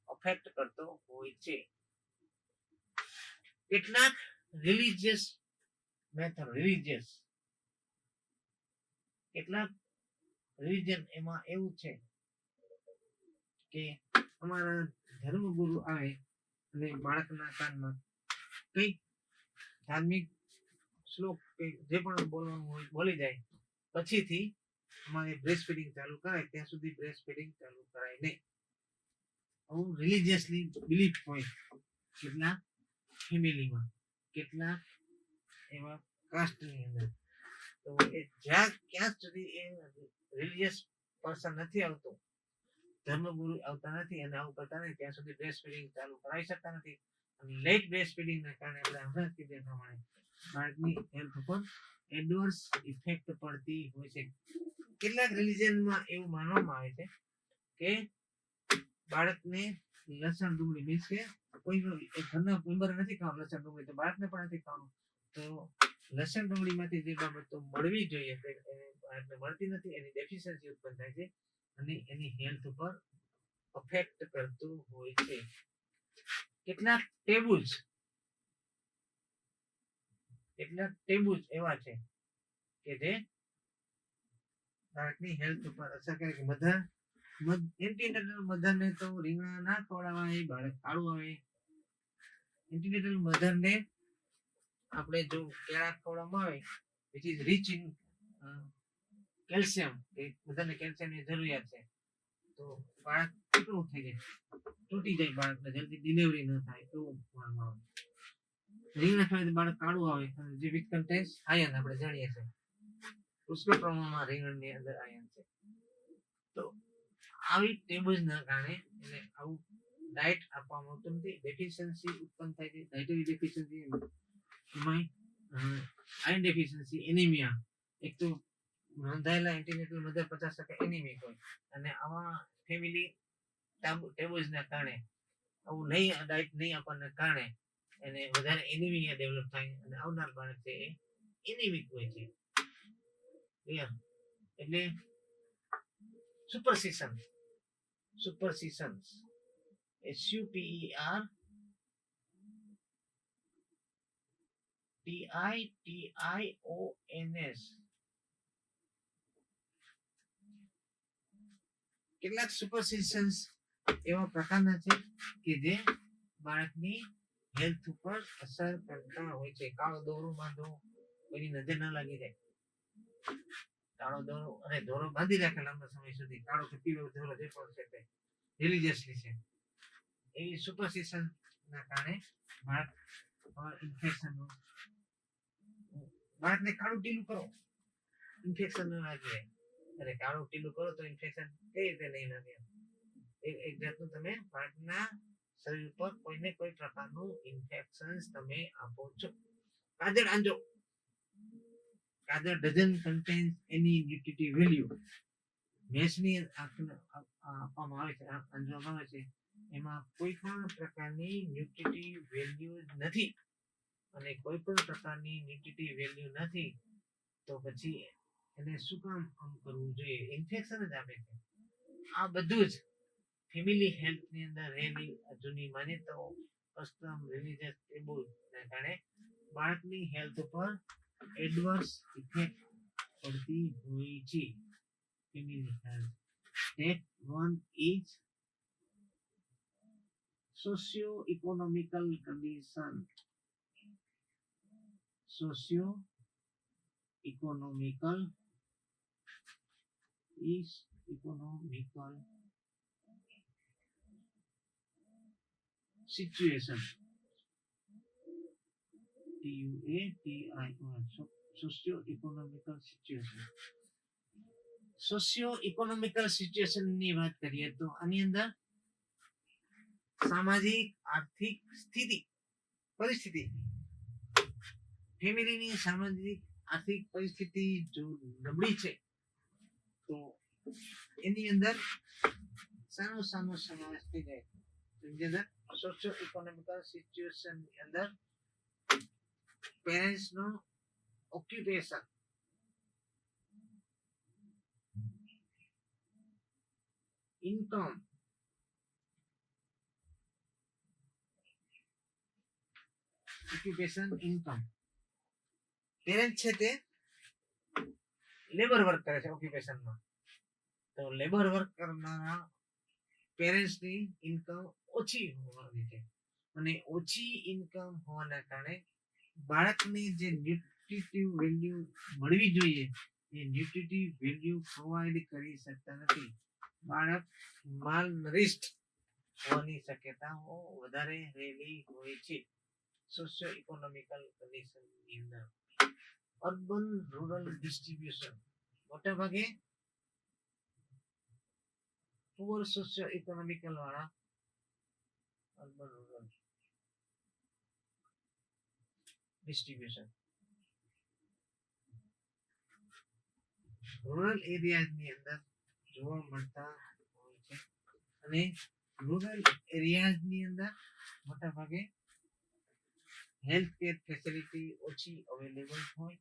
અફેક્ટ કરતો હોય છે. કેટલાક રિલિજિયસ મેથડ, કેટલાક રિલિજન એમાં એવું છે કે અમારા ધર્મગુરુ આવે અને બાળકના કાનમાં કંઈક ધાર્મિક શ્લોક કે જે પણ બોલવાનું હોય બોલી જાય પછીથી અમારે બ્રેસ્ટ ફીડિંગ ચાલુ કરાય ત્યાં સુધી બ્રેસ્ટ ફીડિંગ ચાલુ કરાય નહીં. આવું રિલિજિયસલી બિલીફ હોય કેટલાક ફેમિલીમાં, કેટલાક એવા કાસ્ટની અંદર. તો એ ક્યાં સુધી એ રિલિજિયસ પર્સન નથી આવતો, ધર્મગુરુ આવતા નથી અને આવું કરતા નથી ત્યાં સુધી બ્રેસ્ટ ફીડિંગ ચાલુ કરાવી શકતા નથી. અને લેટ બ્રેસ્ટ ફીડિંગના કારણે આપણે હમણાં જ કીધું પ્રમાણે બાળકની હેલ્થ ઉપર એડવર્સ ઇફેક્ટ પડતી હોય છે. કેટલાક રિલિજનમાં એવું માનવામાં આવે છે કે બાળકને લસણ ડુંગળી મીન્સ કે કોઈ ઘરના મેમ્બર નથી ખાવાનું લસણ ડુંગળી તો બાળકને પણ નથી ખાવાનું. તો લસણ ડુંગળીમાંથી જે બાબતો મળવી જોઈએ તે બાળકને મળતી નથી, એની ડેફિશિયન્સી ઉત્પન્ન થાય છે અને એની હેલ્થ ઉપર અફેક્ટ કરતું હોય છે. કેટલાક ટેબુઝ એવા છે કે જે બાળકની હેલ્થ ઉપર અસર કરે. બધા એન્ટીનેટલ મધરને તો રીંગણા ના ખવડાવાય, બાળક કાળું આવે. એન્ટીનેટલ મધરને આપણે જો કેળા ખવડાવવામાં આવે which is rich in calcium, એ બધાને કેલ્શિયમની જરૂરિયાત છે, તો બાળક કેટલું થઈ જાય, તૂટી જાય, બાળકને જલ્દી ડિલિવરી ન થાય એવું માનવામાં આવે. રીંગણા ખાવાથી બાળક કાળું આવે જે વિચ કન્ટેન્સ આયર્ન, આપણે જાણીએ છીએ પુષ્કળ પ્રમાણમાં રીંગણની અંદર આયર્ન છે. તો આવી ટેબુઝના કારણે એને આવું ડાયટ આપવામાં આવતું નથી, ડેફિશિયન્સી ઉત્પન્ન થાય છે. ડાયટરી ડેફિશિયન્સી એમાં આયર્ન ડેફિશિયન્સી, એનિમિયા, એક તો નોંધાયેલા એન્ટીનેટલ મધર 50% એનિમિક હોય અને આવા ફેમિલી ટેબુઝના કારણે આવું ડાયટ નહીં આપવાના કારણે અને વધારે એનિમિયા ડેવલપ થાય અને આવનાર બાળક છે એ એનિમિક હોય છે. ક્લિયર? એટલે સુપરસિશન SUPERTITIONS કેટલાક સુપરસિશન્સ એવા પ્રકારના છે કે જે બાળકની હેલ્થ ઉપર અસર કરતા હોય છે. કાળો દોરો બાંધવો, કોઈની નજર ન લાગી જાય. કાળો દોરો અને દોરો બાંધી રાખે લાંબા સમય સુધી, કાળો કે પીળો દોરો જે પણ છે તે રિલીજિયસલી છે. એવી સુપરસ્ટિશન ના કારણે બાળક ઇન્ફેક્શન, બાળકને કાળું ટીલું કરો, ઇન્ફેક્શન ન લાગી જાય. અરે કાળું ટીલું કરો તો ઇન્ફેક્શન કઈ રીતે નહીં લાગે? એક જાતનું તમે બાળકના શરીર પર કોઈને કોઈ પ્રકારનું ઇન્ફેક્શન તમે આપો છો. કાજળ આંજો, કાજળ doesn't contain any nutritive value. ભેંસની આપવામાં આવે છે, આંજવામાં આવે છે, એમાં કોઈ પણ પ્રકારની ન્યુટ્રિટિવ વેલ્યુ નથી. અને કોઈ પણ પ્રકારની ન્યુટ્રિટિવ વેલ્યુ નથી તો પછી એને શું કામ કરવું જોઈએ? ઇન્ફેક્શન જ આપે છે. આ બધું જ ફેમિલી હેલ્થ ની અંદર રહેલી જૂની માન્યતાઓ, કસ્ટમ, રિલીજિયસ ટેબુના કારણે બાળકની હેલ્થ ઉપર એડવર્સ ઇફેક્ટ પડતી હોય છે. Family health. Step 1 is socio-economical condition. Socio-economical is economical situation. TUATION. Socio-economical situation. Socio-economical situation ની વાત કરીએ તો આની અંદર સામાજિક આર્થિક પરિસ્થિતિ, ફેમિલીની સામાજિક આર્થિક પરિસ્થિતિ જો નબળી છે તો એની અંદર સાનો સમાવેશ થઈ જાય. એની અંદર સોશિયો-ઇકોનોમિકલ સિચ્યુએશન ની અંદર પેરેન્ટ્સ નો ઓક્યુપેશન, ઇન્કમ, પેરેન્ટ છે તે લેબર વર્ક કરે છે ઓક્યુપેશનમાં, તો લેબર વર્ક કરનારા પેરેન્ટ્સની ઇન્કમ ઓછી હોવાની છે. અને ઓછી ઇન્કમ હોવાના કારણે બાળકની જે ન્યુટ્રિટિવ વેલ્યુ મળવી જોઈએ એ ન્યુટ્રિટિવ વેલ્યુ પ્રોવાઈડ કરી શકતા નથી. બાળક માલનરિસ્ટ હોવાની શક્યતાઓ વધારે રહેલી હોય છે. સોશિયો ઇકોનોમિકલ કન્ડિશન ની અંદર અર્બન રૂરલ ડિસ્ટ્રીબ્યુશન, મોટા ભાગે પુઅર સોશિયો ઇકોનોમિકલ વાળા urban rural distribution, rural area ની અંદર જોવા મળતા હોય છે. અને રૂરલ એરિયાઝ ની અંદર મોટા ભાગે હેલ્થ કેર ફેસિલિટી ઓછી અવેલેબલ હોય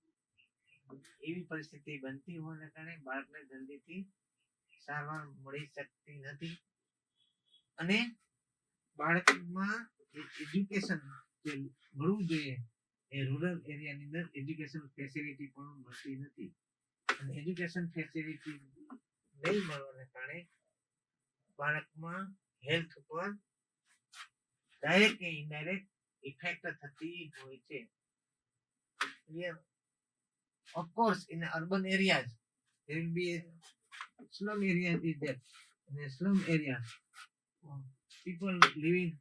એવી પરિસ્થિતિ બનતી હોવાના કારણે બાળકને જલ્દીથી સારવાર મળી શકતી નથી. અને બાળકમાં એજ્યુકેશન જે મળવું જોઈએ એ રૂરલ એરિયાની અંદર એજ્યુકેશન ફેસિલિટી પણ મળતી નથી. અને એજ્યુકેશન ફેસિલિટી નહીં મળવાના કારણે બાળકમાં હેલ્થ પર ડાયરેક્ટ કે ઇનડાયરેક્ટ ઇફેક્ટ થતી હોય છે. Of course, in urban areas, there will be slum areas is there. In a slum area, people living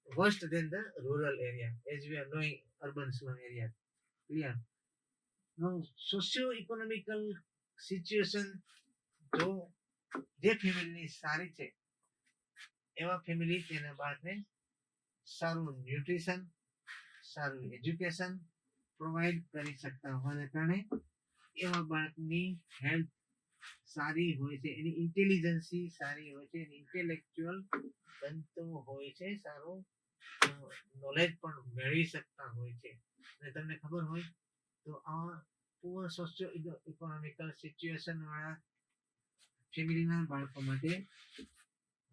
worse than the rural area, as we are knowing urban slum areas. Clear? Now, socio-economical situation જો જે ફેમિલીની સારી છે એવા family તેના બાળકને સારું nutrition, સારું education provide કરી શકતા હોવાના કારણે એવા બાળકની હેલ્થ સારી હોય છે, એની ઇન્ટેલિજન્સી સારી હોય છે, એની ઇન્ટેલેક્ચ્યુઅલ બનતું હોય છે, સારું નોલેજ પણ મેળવી શકતા હોય છે. અને તમને ખબર હોય તો આ પુઅર સોશિયો ઇકોનોમિકલ સિચ્યુએશન વાળા ફેમિલીના બાળકો માટે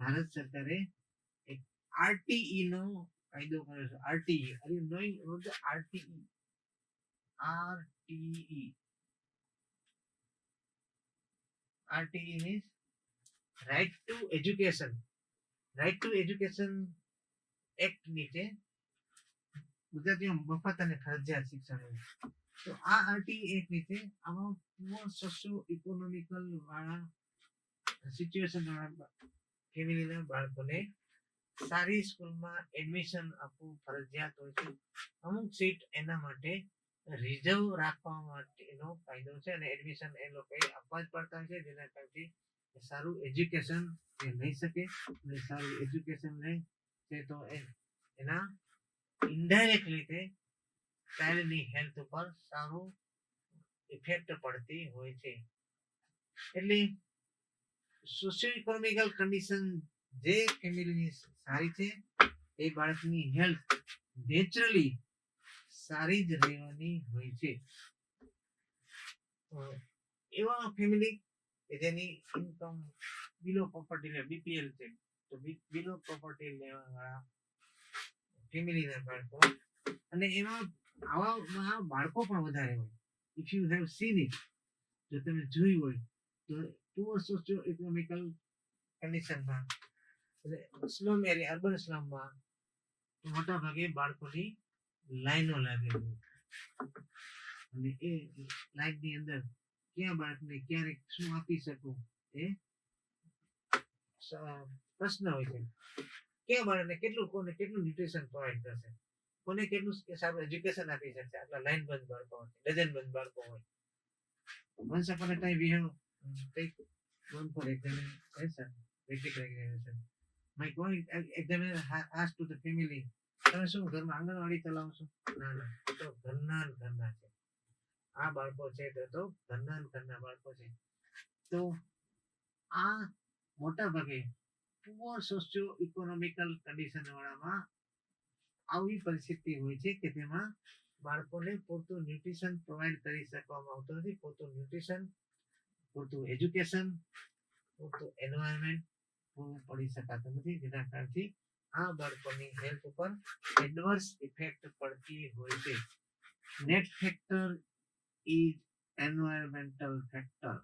ભારત સરકારે એક આરટીઈ નો કાયદો કર્યો છે. RTE, are you knowing about the RTE? RTE, RTE means right to education. Right to education act નીચે ગુજરાતીમાં મફત અને ફરજિયાત શિક્ષણ હોય. તો આ આરટીઈ એક્ટ નીચે આમાં પુઅર સોશિયો ઇકોનોમિકલ વાળા સિચ્યુએશન વાળા ફેમિલીના બાળકોને સારી સ્કૂલમાં એડમિશન આપવું ફરજિયાત હોય છે. અમુક સીટ એના માટે રિઝર્વ રાખવા માટેનો કાયદો છે અને એડમિશન એ લોકોએ આપવા જ પડતા હોય છે, જેના કારણથી સારું એજ્યુકેશન એ લઈ શકે. અને સારું એજ્યુકેશન લે છે તો એના ઇનડાયરેક્ટ રીતે ચાઇલ્ડની હેલ્થ ઉપર સારું ઇફેક્ટ પડતી હોય છે. એટલે સોશિયો ઇકોનોમિકલ કન્ડિશન જે ફેમિલીની સારી છે એ બાળકની હેલ્થ નેચરલી સારી જ રહેવાની હોય છે. એવા ફેમિલી કે જેની ઇન્કમ બિલો પોપર્ટી બીપીએલ છે, તો બિલો પોપર્ટી લેવાવાળા ફેમિલીના બાળકો, અને એમાં આવા બાળકો પણ વધારે હોય. If you have seen it, જો તમે જોયું હોય તો પુઅર સોશિયો ઇકોનોમિકલ કન્ડિશનમાં સ્લમ એરિયા, અર્બન સ્લમમાં મોટા ભાગે બાળકોની લાઈનો લાગેલી અને એ લાઈનની અંદર ક્યાં બાળકને ક્યારેક શું આપી શકું એ પ્રશ્ન હોય છે. ક્યાં બાળકને કેટલું, કોને કેટલું ન્યુટ્રિશન પ્રોવાઈડ કરશે, કોને કેટલું સારું એજ્યુકેશન આપી શકશે. આટલા લાઈન બંધ બાળકો હોય, ડઝન બંધ બાળકો હોય. Once upon a time we have take one for examination, basic examination. My point examiner asked to the family, તમે શું ઘરમાં આંગણવાડી ચલાવો છો? ના, તો ઘરના છે આ બાળકો છે, તો ઘરના બાળકો છે. તો આ મોટા ભાગે પુઅર સોશિયો ઇકોનોમિકલ કન્ડિશન વાળામાં આવી પરિસ્થિતિ હોય છે કે તેમાં બાળકોને પૂરતું ન્યુટ્રિશન પ્રોવાઈડ કરી શકવામાં આવતું નથી. પૂરતું ન્યુટ્રિશન, પૂરતું એજ્યુકેશન, પૂરતું એન્વાયરમેન્ટ પૂરું પડી શકાતું નથી, જેના કારણથી આ બાળકોની હેલ્થ ઉપર એડવર્સ ઇફેક્ટ પડતી હોય છે. Net factor is environmental factor.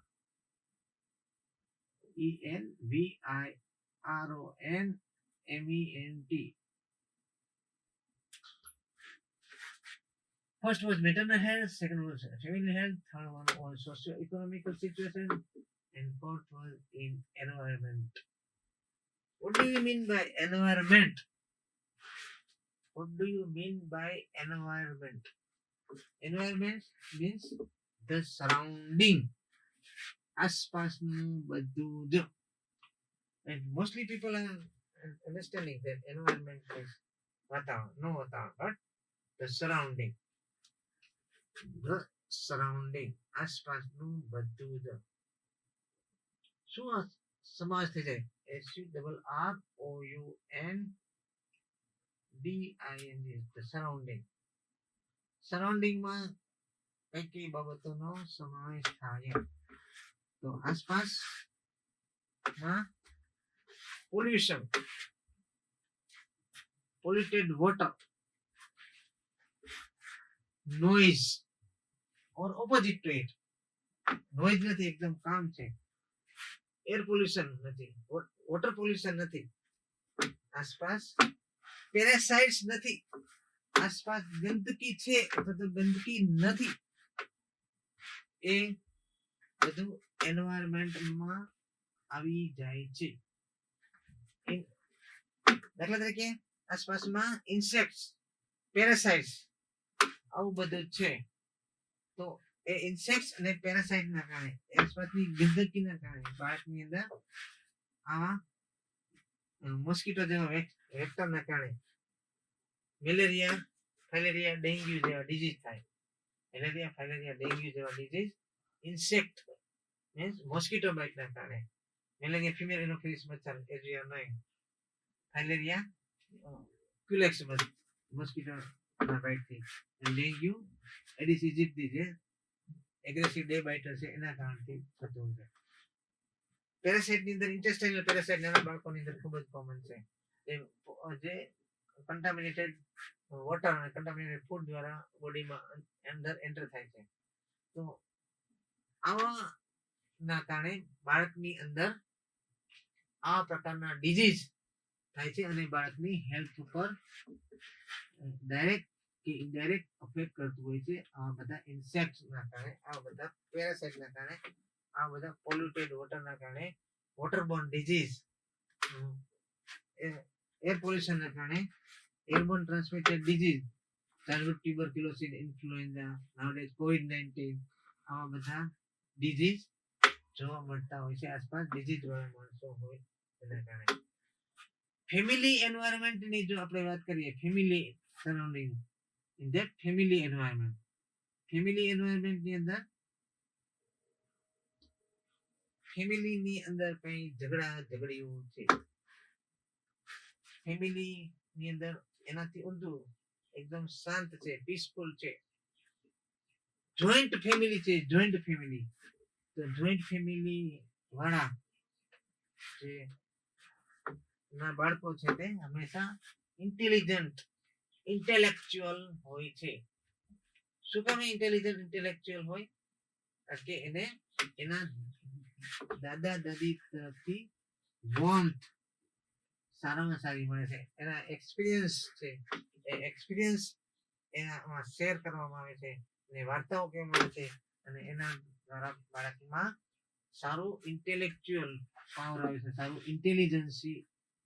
ENVIRONMENT. First was maternal health, second was family health, third one was socio-economical situation, and fourth was in environment. What do you mean by environment? What do you mean by environment? Environment means the surrounding. આસપાસનું બધું જ. And mostly people are understanding that environment is વાતાવરણ, no વાતાવરણ, but the surrounding. The surrounding, આસપાસનું બધું જ. શું સમાસ થઈ જાય? SURROUNDING, the surrounding. સરાઉન્ડિંગમાં કઈ કઈ બાબતોનો સમાવેશ થાય? તો આસપાસમાં pollution, polluted water, noise or opposite to it. Noise નથી, એકદમ કામ છે. એર પોલ્યુશન નથી, વોટર પોલ્યુશન નથી, આસપાસ પેરાસાઇટ્સ નથી, આસપાસ ગંદકી છે અથવા તો ગંદકી નથી. એ બધું એન્વાયરમેન્ટમાં આવી જાય છે. દાખલા તરીકે આસપાસમાં ઇન્સેક્ટ્સ, પેરાસાઇટ્સ, આવું બધું છે. તો એ ઇન્સેક્ટ્સ અને પેરાસાઇટના કારણે, આસપાસની ગંદકીના કારણે બાળકની અંદર આવા મોસ્કીટો જેવા વેક્ટરના કારણે મેલેરિયા, ફાઇલેરિયા, ડેન્ગ્યુ જેવા ડિઝીઝ થાય. મેલેરિયા, ફાઇલેરિયા, ડેન્ગ્યુ જેવા ડિઝીઝ ઇન્સેક્ટ મીન્સ મોસ્કીટો બાઇટના કારણે. મેલેરિયા ફિમેલ એનોફિલિસ મચ્છર, as you are knowing. Filaria culex mosquito ના બાઇટ થી, ડેન્ગ્યુ એડિસ ઇજિપ્ટી જે એગ્રેસિવ ડે બાઇટર છે એના કારણથી થતું હોય છે. પેરાસાઇટ ની અંદર ઇન્ટેસ્ટાઇનલ પેરાસાઇટ નાના બાળકોની અંદર ખૂબ જ કોમન છે, જે કન્ટામિનેટેડ વોટર અને કન્ટામિનેટેડ ફૂડ દ્વારા બોડીમાં અંદર એન્ટર થાય છે. તો આવા ના કારણે બાળકની અંદર આ પ્રકારના ડિઝીઝ થાય છે અને બાળકની હેલ્થ ઉપર ડાયરેક્ટ કે ઇનડાયરેક્ટ અફેક્ટ કરતું હોય છે. આ બધા ઇન્સેક્ટ ના કારણે, આ બધા પેરાસાઇટ ના કારણે, આ બધા પોલ્યુટેડ વોટર ના કારણે, વોટરબોર્ન ડિઝીઝ, એર પોલ્યુશન ના કારણે, airborne transmitted disease, childhood tuberculosis, influenza, nowadays કોવિડ-19, આવા બધા ડિઝીઝ જોવા મળતા હોય છે આસપાસ. ડિઝીઝ વાળા માણસો હોય એના કારણે. ફેમિલી એન્વાયરમેન્ટ ની જો આપણે વાત કરીએ, family surrounding, in that family environment, family environment ની અંદર ફેમિલી ની અંદર કઈ ઝઘડીઓ છે, ફેમિલી ની અંદર એનાથી ઊંધું એકદમ શાંત છે, પીસફુલ છે. જોઈન્ટ ફેમિલી છે, જોઈન્ટ ફેમિલી. તો જોઈન્ટ ફેમિલી વાળા જે ના બાળકો છે તે હંમેશા ઇન્ટેલિજન્ટ, ઇન્ટેલેક્ચ્યુઅલ હોય છે. શું કામ ઇન્ટેલિજન્ટ, ઇન્ટેલેક્ચ્યુઅલ હોય? કારણ કે એને એના દાદા દાદી તરફથી વોર્મથ સારામાં સારી મળે છે. એના એક્સપિરિયન્સ છે, એ એક્સપિરિયન્સ એનામાં શેર કરવામાં આવે છે, અને વાર્તાઓ કહેવામાં આવે છે, અને એના દ્વારા બાળકમાં સારું ઇન્ટેલેક્ચ્યુઅલ પાવર આવે છે, સારું ઇન્ટેલિજન્સી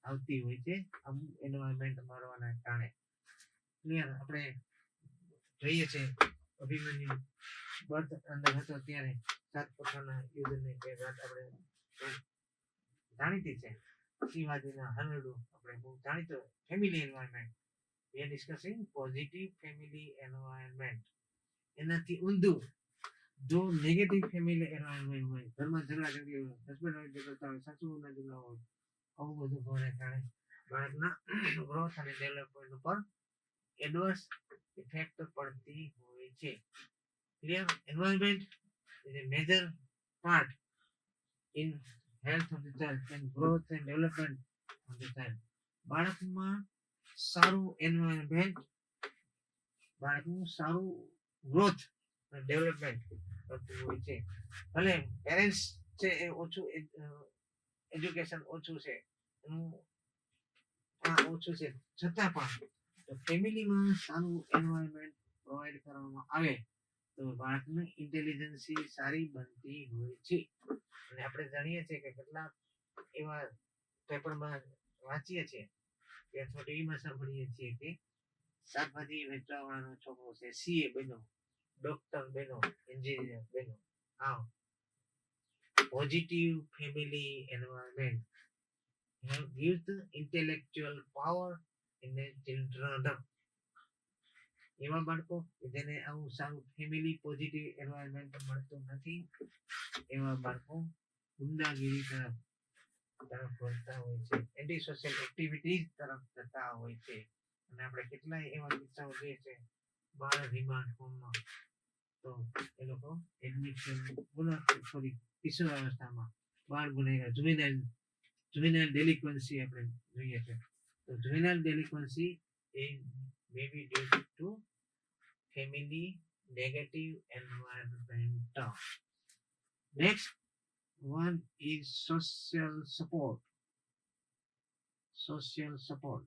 આવતી હોય છે અમુક એન્વાયરમેન્ટ મળવાના કારણે. ક્લિયર? આપણે જોઈએ છે અભિમન્યુ બર્થ અંદર હતો ત્યારે 7 પ્રકારના યુદ્ધની વાત આપણે જાણીતી છે. શિવાજીના હરણું આપણે બહુ જાણીતો. Family environment, we are discussing positive family environment. એનાથી ઊંધું જો નેગેટિવ ફેમિલી એન્વાયરમેન્ટ હોય, ઘરમાં ઝઘડા ઝઘડી હોય, હસબન્ડ વાઇફ ઝઘડતા હોય, સાસુના ઝઘડા હોય, આવું બધું હોવાને કારણે બાળકના ગ્રોથ અને ડેવલપમેન્ટ ઉપર એડવર્સ ઇફેક્ટ પડતી હોય છે. Clear? Environment is a major part in health of the child and growth and development of the child. બાળકમાં સારું એન્વાયરમેન્ટ બાળકનું સારું ગ્રોથ અને ડેવલપમેન્ટ કરતું હોય છે. ભલે પેરેન્ટ્સ છે એ ઓછું એજ્યુકેશન ઓછું છે, એનું ઓછું છે, છતાં પણ ફેમિલીમાં સારું એન્વાયરમેન્ટ પ્રોવાઈડ કરવામાં આવે તો બાળકની ઇન્ટેલિજન્સી સારી બનતી હોય છે. અને આપણે જાણીએ છીએ કે કેટલાક એવા પેપરમાં વાંચીએ છીએ કે અથવા ટીવીમાં સાંભળીએ છીએ કે શાકભાજી વેચવાવાળાનો છોકરો છે, સીએ બન્યો, ડોક્ટર બન્યો, એન્જિનિયર બન્યો. હા, positive family environment gives the intellectual power in the children. એવા બાળકો જેને આવું સારું ફેમિલી પોઝિટિવ એન્વાયરમેન્ટ મળતું નથી, એવા બાળકો ગુંડાગીરી તરફ વળતા હોય છે, એન્ટી સોશિયલ એક્ટિવિટીઝ તરફ જતા હોય છે. અને આપણે કેટલાય એવા કિસ્સાઓ જોઈએ છે બાળ રિમાન્ડ હોમમાં, તો એ લોકો એડમિશન કિશોર અવસ્થામાં બાળ ગુનેગાર, juvenile delinquency આપણે જોઈએ છે. તો juvenile delinquency A may be due to family negative environment. Next one is social support. Social support.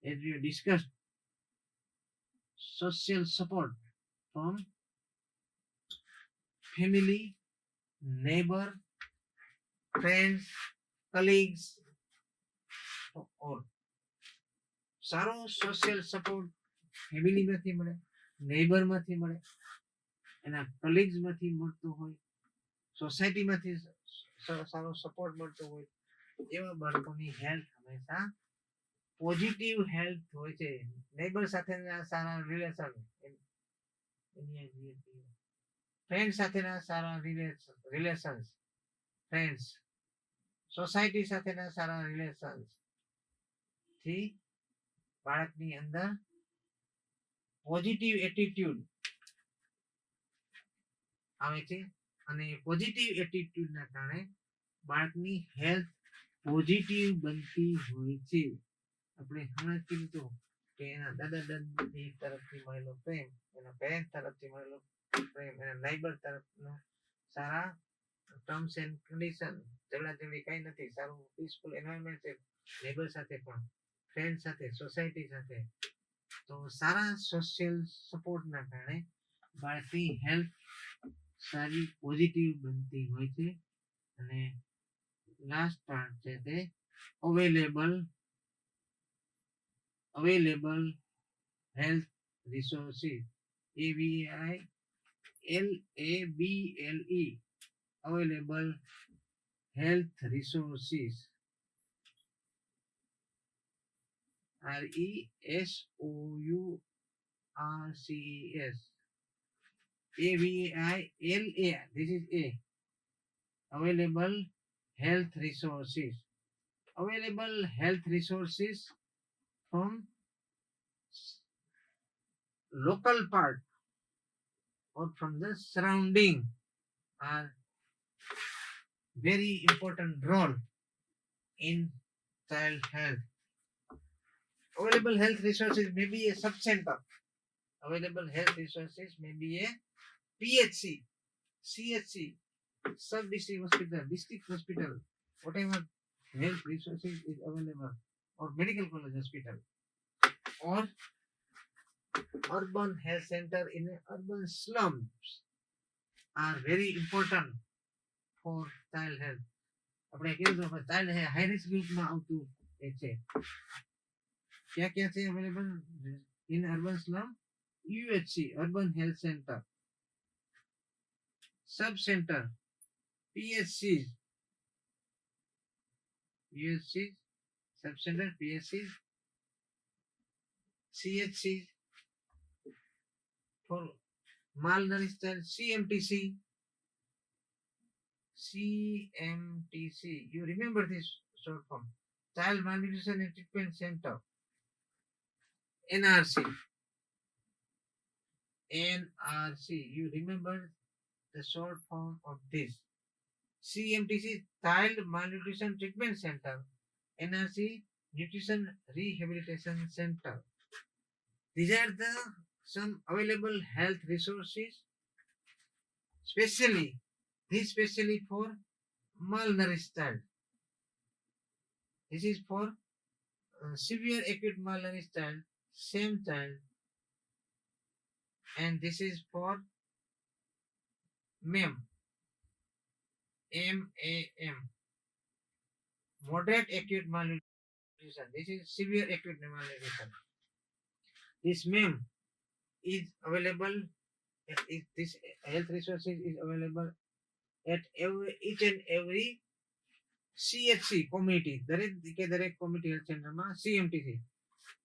As we have discussed, social support from family, neighbor, friends, colleagues, or સારો social support ફેમિલીમાંથી મળે, નેબરમાંથી મળે, એના કલીગ્સમાંથી મળતો હોય, સોસાયટીમાંથી સારો support મળતો હોય, એવા બાળકોની હેલ્થ હંમેશા પોઝિટિવ હેલ્થ હોય છે. નેબર સાથેના સારા રિલેશન, ફ્રેન્ડ સાથેના સારા રિલેશન્સ, ફ્રેન્ડ્સ, સોસાયટી સાથેના સારા રિલેશન્સ થી બાળકની અંદર પોઝિટિવ એટીટ્યુડ આવે છે અને પોઝિટિવ એટીટ્યુડના કારણે બાળકની હેલ્થ પોઝિટિવ બનતી હોય છે. આપણે હમણાં કીધું કે એના દાદા દાદી તરફથી મળેલો પ્રેમ, એના પેરેન્ટ તરફથી મળેલો પ્રેમ, એના નાઈબર તરફનો સારા ટર્મ્સ એન્ડ કન્ડિશન, ઝઘડાઝઘડી કઈ નથી, સારું પીસફુલ એન્વાયરમેન્ટ છે નેબર સાથે પણ, ફ્રેન્ડ સાથે, સોસાયટી સાથે. તો સારા સોશિયલ સપોર્ટના કારણે બાળકની હેલ્થ સારી પોઝિટિવ બનતી હોય છે. અને લાસ્ટ પાર્ટ છે તે available health resources, AVALABLE, available health resources, RESOURCES, AVALA, this is A, available health resources. Available health resources from local part or from the surrounding are very important role in child health. Available health resources may be a sub-center. Available health resources may be a PHC, CHC, sub-district hospital, district hospital, whatever health resources is available, or medical college hospital, or urban health center in urban slums are very important for child health. આપણે કીધું child high risk ગ્રુપમાં આવતું એ છે. क्या છે available in urban slum? UHC, urban health center, sub center, PHCs, UHCs, sub center, PHCs, CHCs for malnourished child, CMTC, you remember this short form, child malnutrition and treatment center, NRC, you remember the short form of this. CMTC, child malnutrition treatment center, NRC, nutrition rehabilitation center. These are the some available health resources, especially for malnourished child. This is for severe acute malnourished child, same child, and this is for MAM, moderate acute malnutrition. This is severe acute malnutrition. This MAM is available. This health resources is available at each and every CHC community. દરેક community health center માં CMTC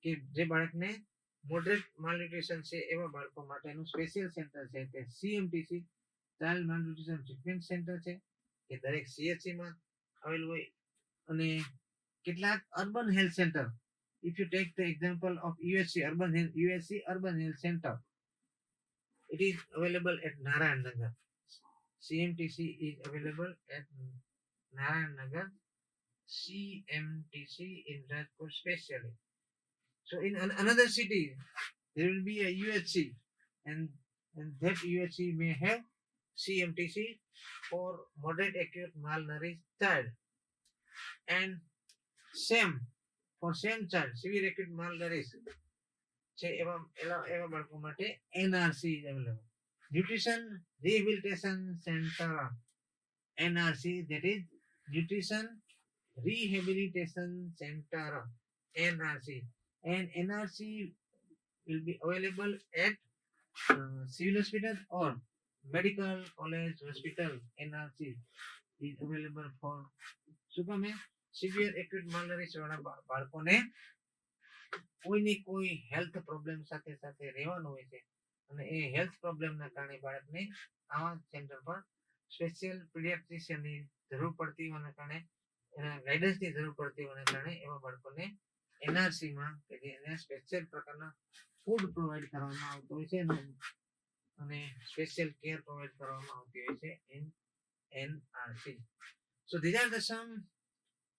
કે જે બાળકને moderate માલન્યુટ્રિશન છે એવા બાળકો માટેનું special centre છે તે CMTC, ચાઇલ્ડ માલન્યુટ્રિશન ટ્રીટમેન્ટ સેન્ટર છે કે દરેક CHC માં આવેલું હોય. અને કેટલાક urban health centre, if you take the example of UHC urban health center, it is available at Narayan Nagar. CMTC is available at Narayan Nagar, CMTC in Rajkot specially. So in another city there will be a UHC, and that UHC may have CMTC for moderate acute malnourished child, and same for same child severe acute malnourished છે એવા બાળકો માટે NRC is available. Nutrition Rehabilitation Center, NRC, that is Nutrition Rehabilitation Center, NRC, and NRC will be available at civil hospital or medical college hospital. NRC is available for severe acute malnourished વાળા બાળકોને કોઈને કોઈ health problem સાથે રહેવાનું હોય છે અને એ health પ્રોબ્લેમના કારણે બાળકને આવા સેન્ટર પર સ્પેશિયલ પીડિયાટ્રિશિયનની જરૂર પડતી હોવાના કારણે એના ગાઈડન્સની જરૂર પડતી હોવાના કારણે એવા બાળકોને એનઆરસીમાં કે જે એને સ્પેશિયલ પ્રકારના ફૂડ પ્રોવાઈડ કરવામાં આવતું હોય છે અને સ્પેશિયલ કેર પ્રોવાઈડ કરવામાં આવતી હોય છે in NRC. So these are the some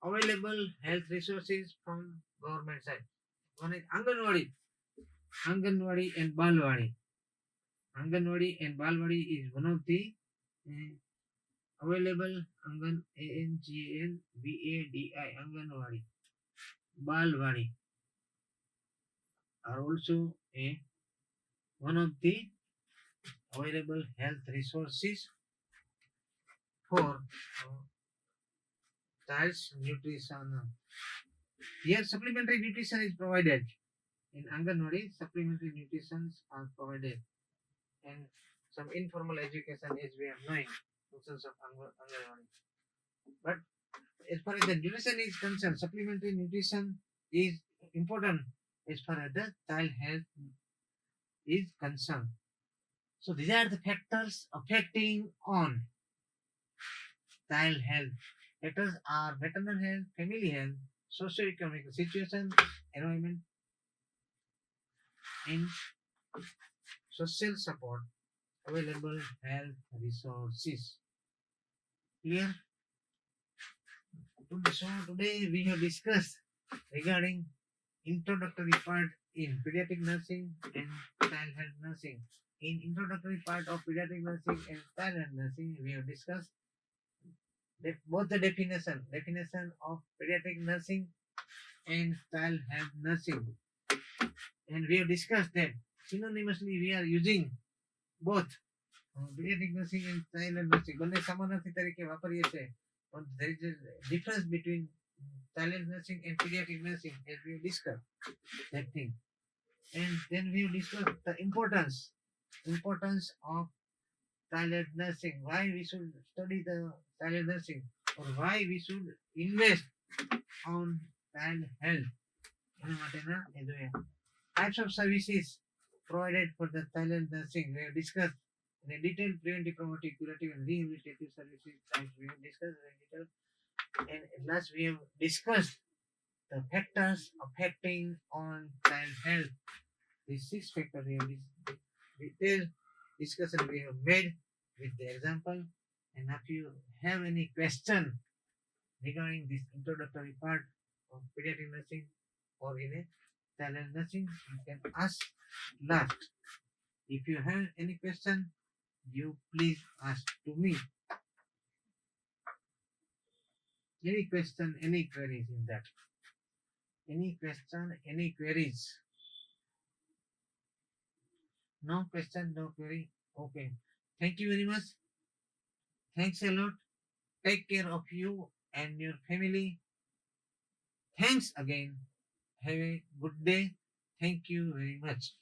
available health resources from government side. One is Anganwadi and Balwadi. Anganwadi and Balwadi is one of the available Anganwadi, Anganwadi, Balwadi are also one of the available health resources for child's nutrition. Here supplementary nutrition is provided. In Anganwadi, supplementary nutrition are provided. And some informal education is we are knowing functions of Anganwadi. But as far as the nutrition is concerned, supplementary nutrition is important as far as the child health is concerned. So these are the factors affecting on child health. Factors are maternal health, family health, socio-economic situation, environment, and social support, available health resources. Clear? So today we have discussed regarding introductory part in pediatric nursing and child health nursing. In introductory part of pediatric nursing and child health nursing, we have discussed both the definition of pediatric nursing and child health nursing. And we have discussed that synonymously we are using both pediatric nursing and child health nursing. બંને સમાનાર્થી તરીકે વાપરીએ છીએ. But there is a difference between child health nursing and pediatric nursing, as we have discussed that thing. And then we have discussed the importance of child health nursing, why we should study the child health nursing, or why we should invest on child health. Types of services provided for the child health nursing we have discussed in a detailed preventive, promotive, curative, and rehabilitative services types we have discussed in detail. And at last we have discussed the factors affecting on child health. These 6 factors we have detailed discussion we have made with the example. And if you have any question regarding this introductory part of pediatric nursing or in a child health nursing, you can ask last. If you have any question, you please ask to me. Any question, any queries in that? Any question, any queries? No question, no query? Okay. Thank you very much. Thanks a lot. Take care of you and your family. Thanks again. Have a good day. Thank you very much.